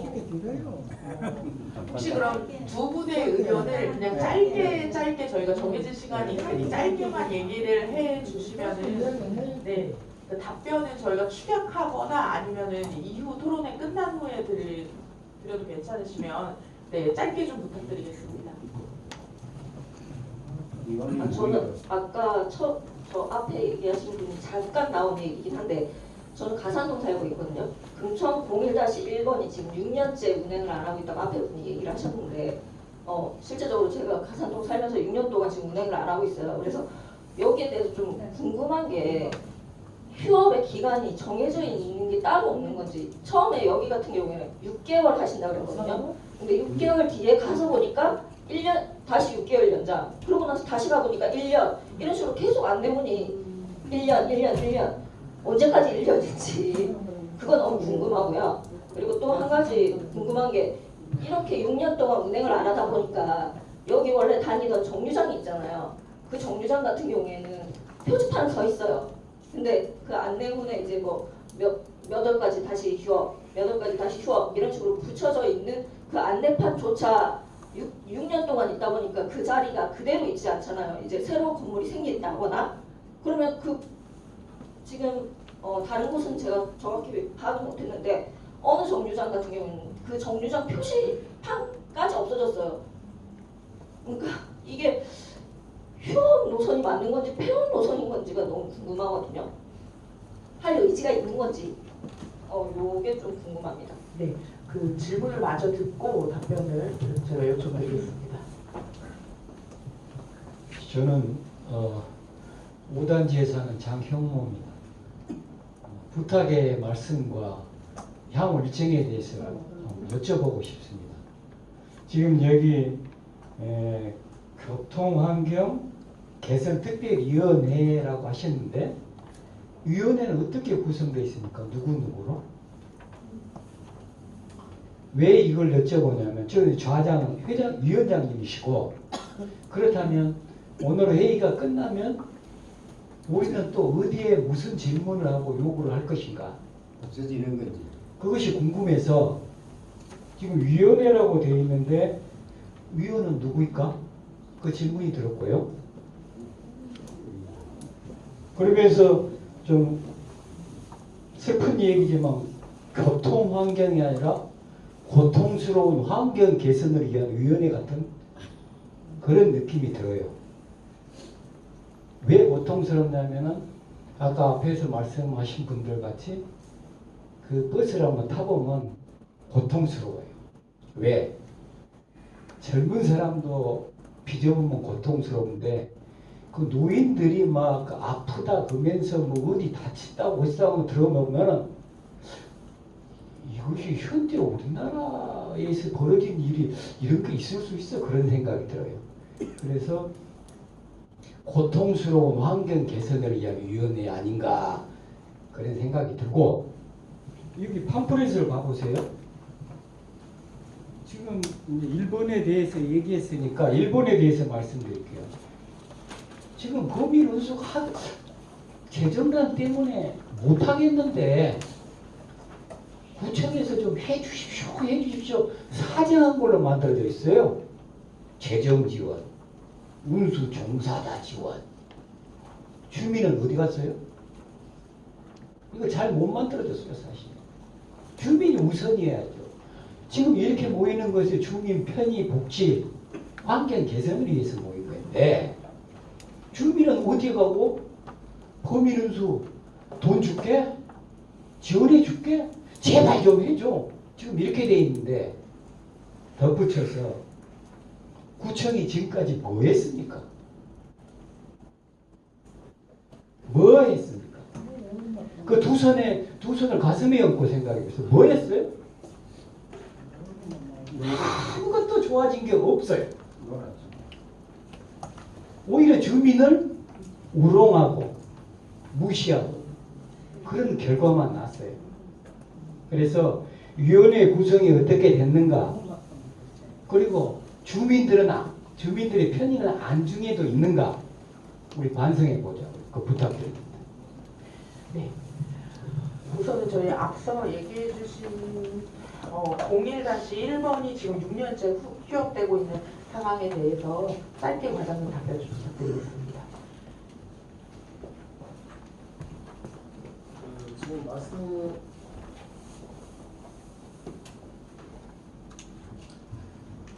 혹시 그럼 두 분의 의견을 그냥 짧게 저희가 정해진 시간이 있으니 짧게만 얘기를 해주시면은 네, 그 답변은 저희가 축약하거나 아니면은 이후 토론회 끝난 후에 드려도 괜찮으시면 네, 짧게 좀 부탁드리겠습니다. 저는 아까 저 앞에 얘기하신 분이 잠깐 나온 얘기긴 한데 저는 가산동 살고 있거든요. 금천 01-1번이 지금 6년째 운행을 안 하고 있다고 앞에 분이 얘기를 하셨는데 실제적으로 제가 가산동 살면서 6년 동안 지금 운행을 안 하고 있어요. 그래서 여기에 대해서 좀 궁금한 게 휴업의 기간이 정해져 있는 게 따로 없는 건지 처음에 여기 같은 경우에는 6개월 하신다고 그랬거든요. 근데 6개월 뒤에 가서 보니까 1년 다시 6개월 연장 그러고 나서 다시 가보니까 1년 이런 식으로 계속 안내문이 1년 언제까지 1년인지 그건 너무 궁금하고요. 그리고 또 한 가지 궁금한 게 이렇게 6년 동안 운행을 안 하다 보니까 여기 원래 다니던 정류장이 있잖아요. 그 정류장 같은 경우에는 표지판은 서 있어요. 근데 그 안내문에 이제 뭐 몇 월까지 다시 휴업, 몇 월까지 다시 휴업 이런 식으로 붙여져 있는 그 안내판조차 6년 동안 있다 보니까 그 자리가 그대로 있지 않잖아요. 이제 새로운 건물이 생긴다거나 그러면 그 지금 다른 곳은 제가 정확히 파악을 못했는데 어느 정류장 같은 경우는 그 정류장 표시판까지 없어졌어요. 그러니까 이게 휴업 노선이 맞는 건지 폐업 노선인 건지가 너무 궁금하거든요. 할 의지가 있는 건지 요게 좀 궁금합니다. 네, 그 질문을 마저 듣고 답변을 제가 요청드리겠습니다. 저는 5단지에 사는 장형모입니다. 부탁의 말씀과 향후 일정에 대해서 여쭤보고 싶습니다. 지금 여기 교통환경 개선특별위원회라고 하셨는데 위원회는 어떻게 구성되어 있습니까? 누구누구로? 왜 이걸 여쭤보냐면 저는 좌장 위원장님이시고 그렇다면 오늘 회의가 끝나면 우리는 또 어디에 무슨 질문을 하고 요구를 할 것인가? 없어지는 건지. 그것이 궁금해서 지금 위원회라고 되어 있는데 위원은 누구일까? 그 질문이 들었고요. 그러면서 좀 슬픈 얘기지만 교통 환경이 아니라 고통스러운 환경 개선을 위한 위원회 같은 그런 느낌이 들어요. 왜 고통스럽냐면은 아까 앞에서 말씀하신 분들 같이 그 버스를 한번 타보면 고통스러워요. 왜? 젊은 사람도 비좁으면 고통스러운데 그 노인들이 막 아프다 그러면서 뭐 어디 다친다고 했다고 들어보면은 이것이 현재 우리나라에서 벌어진 일이 이런 게 있을 수 있어 그런 생각이 들어요. 그래서 고통스러운 환경 개선을 위한 위원회 아닌가 그런 생각이 들고 여기 팜플렛을 봐보세요. 지금 이제 일본에 대해서 얘기했으니까 일본에 대해서 말씀드릴게요. 지금 법인 운수가 재정난 때문에 못하겠는데 구청에서 좀 해주십시오 사정한 걸로 만들어져 있어요. 재정 지원, 운수 종사자 지원. 주민은 어디 갔어요? 이거 잘 못 만들어졌어요 사실. 주민이 우선이어야죠. 지금 이렇게 모이는 것이 주민 편의, 복지, 환경 개선을 위해서 모인 건데 주민은 어디 가고 범인 운수 돈 줄게? 지원해 줄게? 제발 좀 해줘. 지금 이렇게 돼 있는데 덧붙여서 구청이 지금까지 뭐 했습니까? 뭐 했습니까? 그 두 손을 가슴에 얹고 생각해보세요. 뭐 했어요? 아무것도 좋아진 게 없어요. 오히려 주민을 우롱하고 무시하고 그런 결과만 났어요. 그래서 위원회 구성이 어떻게 됐는가, 그리고 주민들의 편의는 안중에도 있는가 우리 반성해 보자. 그 부탁드립니다. 네. 우선은 저희 앞서 얘기해 주신 01-1번이 지금 6년째 휴업되고 있는 상황에 대해서 짧게 과장님 답변 좀 부탁드리겠습니다. 지금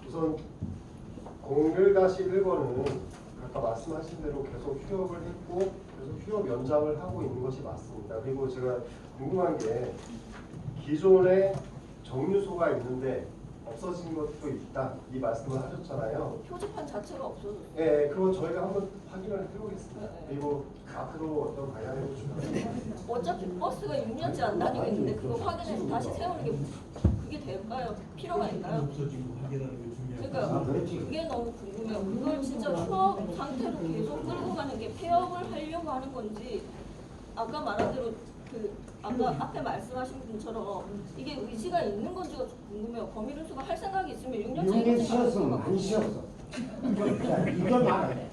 우선 01-1번은 아까 말씀하신 대로 계속 휴업을 했고 계속 휴업 연장을 하고 있는 것이 맞습니다. 그리고 제가 궁금한 게 기존에 정류소가 있는데 없어진 것도 있다 이 말씀을 하셨잖아요. 표지판 자체가 없어졌어요. 네, 그럼 저희가 한번 확인을 해보겠습니다. 그리고 앞으로 어떤 방향을 주실까요? 어차피 버스가 6년째 안 다니고 있는데 그거 확인해서 다시 세우는 게 그게 될까요? 필요가 있나요? 그러니까 그게 너무 궁금해요. 그걸 진짜 휴업 상태로 계속 끌고 가는 게 폐업을 하려고 하는 건지 아까 말한 대로 아까 앞에 말씀하신 분처럼 이게 의지가 있는 건지가 궁금해요. 범인 운수가 할 생각이 있으면 6년째 쉬었으면 많이 쉬었어. 이걸 말하네.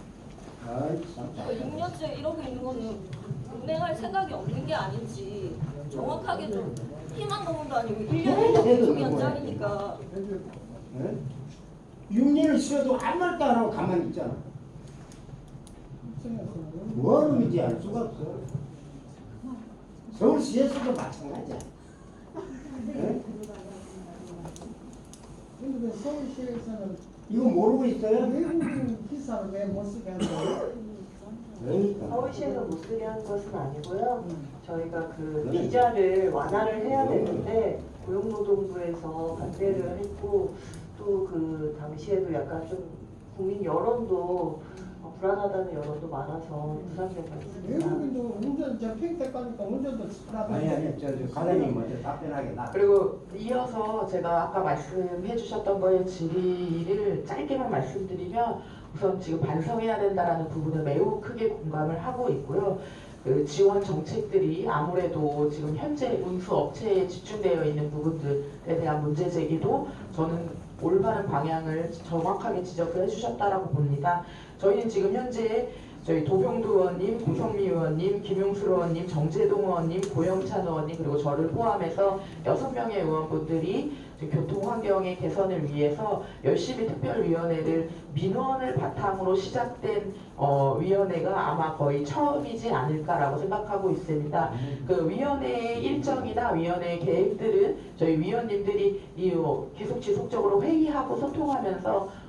6년째 이러고 있는 거는 운행할 생각이 없는 게 아닌지 정확하게 좀 희망 고문도 아니고 1년에 계속 연장이니까 6년을 쉬어도 아무 말도 안 하고 가만히 있잖아. 뭐하러 믿지 알 수가 없어. 서울시에서도 마찬가지야. 근데 서울시에서는 이거 모르고 있어요? 외국인 기사를 왜 못 쓰게 한 거예요? 서울시에서 못 쓰게 한 것은 아니고요. 저희가 그 비자를 완화를 해야 되는데 고용노동부에서 반대를 했고 또 그 당시에도 약간 좀 국민 여론도 불안하다는 여론도 많아서 무산된 것 같습니다. 외국인도 운전 저 평택 가니까 운전도 나도 아니 저 과장님 먼저 답변하게 나. 그리고 이어서 제가 아까 말씀해 주셨던 거에 질의를 짧게만 말씀드리면 우선 지금 반성해야 된다라는 부분에 매우 크게 공감을 하고 있고요. 그 지원 정책들이 아무래도 지금 현재 운수 업체에 집중되어 있는 부분들에 대한 문제 제기도 저는 올바른 방향을 정확하게 지적을 해주셨다라고 봅니다. 저희는 지금 현재 저희 도병두 의원님, 고성미 의원님, 김용수 의원님, 정재동 의원님, 고영찬 의원님 그리고 저를 포함해서 6명의 의원분들이 교통 환경의 개선을 위해서 열심히 특별위원회를 민원을 바탕으로 시작된 위원회가 아마 거의 처음이지 않을까라고 생각하고 있습니다. 그 위원회의 일정이나 위원회의 계획들은 저희 위원님들이 계속 지속적으로 회의하고 소통하면서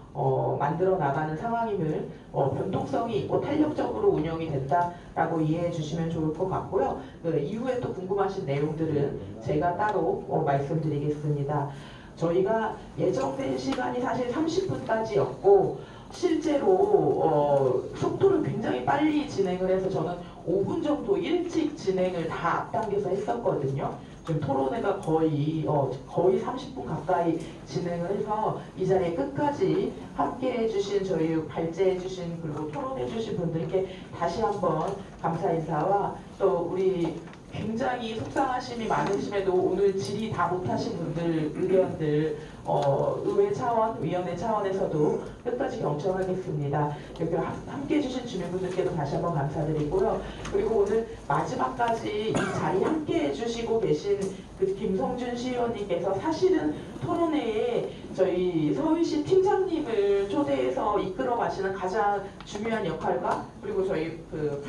만들어 나가는 상황임을 변동성이 있고 탄력적으로 운영이 된다라고 이해해 주시면 좋을 것 같고요. 그 이후에 또 궁금하신 내용들은 제가 따로 말씀드리겠습니다. 저희가 예정된 시간이 사실 30분까지였고 실제로 속도를 굉장히 빨리 진행을 해서 저는 5분 정도 일찍 진행을 다 앞당겨서 했었거든요. 지금 토론회가 거의 30분 가까이 진행을 해서 이 자리에 끝까지 함께 해주신 저희 발제해주신 그리고 토론해주신 분들께 다시 한번 감사 인사와 또 우리 굉장히 속상하심이 많으심에도 오늘 질의 다 못하신 분들 의견들 의회 차원, 위원회 차원에서도 끝까지 경청하겠습니다. 이렇게 함께 해주신 주민분들께도 다시 한번 감사드리고요. 그리고 오늘 마지막까지 이 자리 함께 해주시고 계신 그 김성준 시의원님께서 사실은 토론회에 저희 서울시 팀장님을 초대해서 이끌어 가시는 가장 중요한 역할과 그리고 저희 그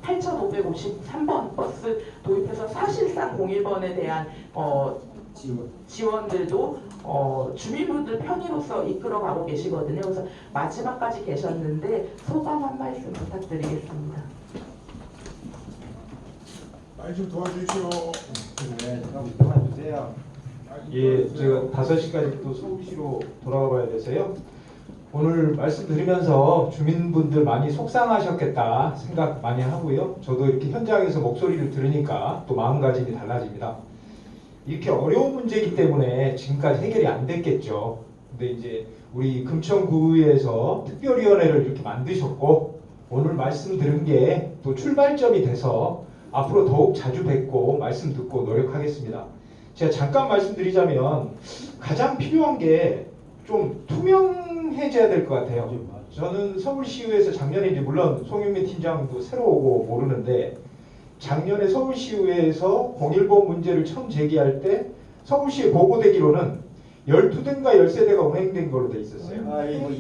8,553번 버스 도입해서 사실상 01번에 대한 지원들도 주민분들 편의로서 이끌어가고 계시거든요. 그래서 마지막까지 계셨는데 소감 한 말씀 부탁드리겠습니다. 말 좀 도와주십시오. 네, 좀 도와주세요. 예, 제가 5시까지 또 서울시로 돌아가 봐야 돼서요. 오늘 말씀드리면서 주민분들 많이 속상하셨겠다 생각 많이 하고요. 저도 이렇게 현장에서 목소리를 들으니까 또 마음가짐이 달라집니다. 이렇게 어려운 문제이기 때문에 지금까지 해결이 안 됐겠죠. 근데 이제 우리 금천구에서 특별위원회를 이렇게 만드셨고 오늘 말씀 들은 게 또 출발점이 돼서 앞으로 더욱 자주 뵙고 말씀 듣고 노력하겠습니다. 제가 잠깐 말씀드리자면 가장 필요한 게 좀 투명해져야 될 것 같아요. 저는 서울시의회에서 작년에 이제 물론 송영민 팀장도 새로 오고 모르는데 작년에 서울시의회에서 010 문제를 처음 제기할 때 서울시에 보고되기로는 12대인가 13대가 운행된 걸로 돼 있었어요.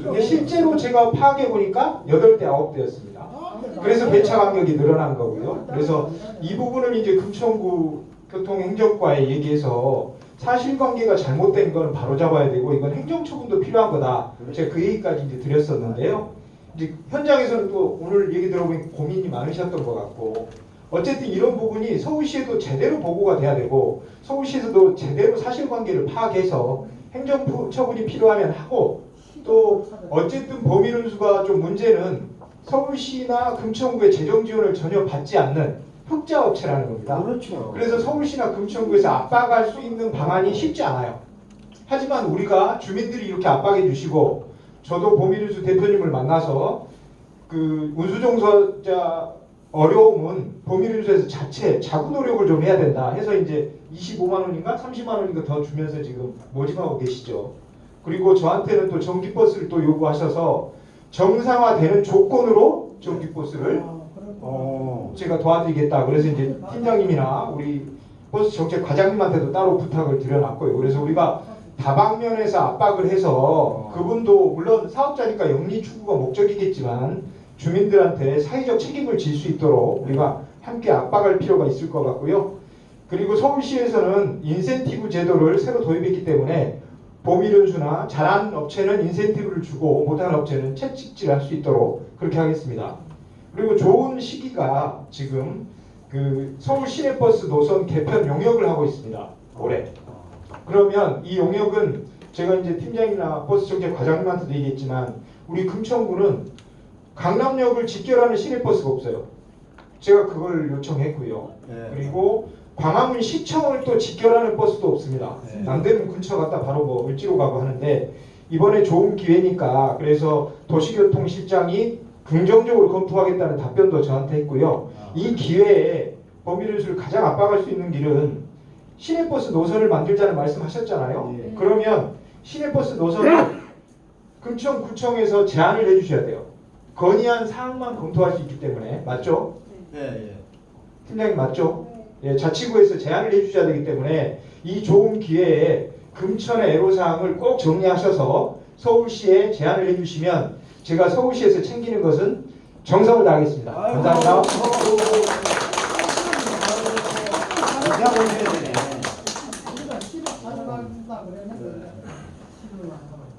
근데 실제로 제가 파악해 보니까 8대, 9대였습니다. 그래서 배차 간격이 늘어난 거고요. 그래서 이 부분을 이제 금천구 교통행정과에 얘기해서 사실관계가 잘못된 건 바로잡아야 되고 이건 행정처분도 필요한 거다. 제가 그 얘기까지 이제 드렸었는데요. 이제 현장에서는 또 오늘 얘기 들어보니 고민이 많으셨던 것 같고 어쨌든 이런 부분이 서울시에도 제대로 보고가 돼야 되고 서울시에서도 제대로 사실관계를 파악해서 행정처분이 필요하면 하고 또 어쨌든 범인운수가 좀 문제는 서울시나 금천구의 재정 지원을 전혀 받지 않는 흑자업체라는 겁니다. 그렇죠. 그래서 서울시나 금천구에서 압박할 수 있는 방안이 쉽지 않아요. 하지만 우리가 주민들이 이렇게 압박해 주시고 저도 범인운수 대표님을 만나서 그 운수종사자 어려움은 범인운수에서 자체 자구 노력을 좀 해야 된다 해서 이제 25만 원인가 30만 원인가 더 주면서 지금 모집하고 계시죠. 그리고 저한테는 또 전기버스를 또 요구하셔서 정상화되는 조건으로 전기버스를 제가 도와드리겠다. 그래서 이제 팀장님이나 우리 버스 정책 과장님한테도 따로 부탁을 드려놨고요. 그래서 우리가 다방면에서 압박을 해서 그분도 물론 사업자니까 영리 추구가 목적이겠지만 주민들한테 사회적 책임을 질 수 있도록 우리가 함께 압박할 필요가 있을 것 같고요. 그리고 서울시에서는 인센티브 제도를 새로 도입했기 때문에 보밀운수나 잘한 업체는 인센티브를 주고 못한 업체는 채찍질할 수 있도록 그렇게 하겠습니다. 그리고 좋은 시기가 지금 그 서울 시내버스 노선 개편 용역을 하고 있습니다. 올해. 그러면 이 용역은 제가 이제 팀장이나 버스 정책 과장님한테도 얘기했지만 우리 금천구는 강남역을 직결하는 시내버스가 없어요. 제가 그걸 요청했고요. 그리고 광화문 시청을 또 직결하는 버스도 없습니다. 남대문 근처 갔다 바로 뭐 을지로 가고 하는데 이번에 좋은 기회니까 그래서 도시교통실장이 긍정적으로 검토하겠다는 답변도 저한테 했고요. 이 기회에 범위를 가장 압박할 수 있는 길은 시내버스 노선을 만들자는 말씀하셨잖아요. 그러면 시내버스 노선을 금천구청에서 제안을 해주셔야 돼요. 건의한 사항만 검토할 수 있기 때문에 맞죠? 팀장님 맞죠? 예, 자치구에서 제안을 해주셔야 되기 때문에 이 좋은 기회에 금천의 애로사항을 꼭 정리하셔서 서울시에 제안을 해주시면 제가 서울시에서 챙기는 것은 정성을 다하겠습니다. 감사합니다.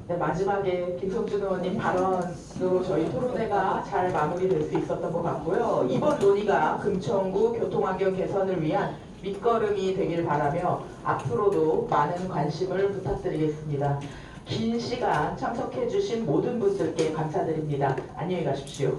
네, 마지막에 김성준 의원님 발언으로 저희 토론회가 잘 마무리될 수 있었던 것 같고요. 이번 논의가 금천구 교통환경 개선을 위한 밑거름이 되길 바라며 앞으로도 많은 관심을 부탁드리겠습니다. 긴 시간 참석해 주신 모든 분들께 감사드립니다. 안녕히 가십시오.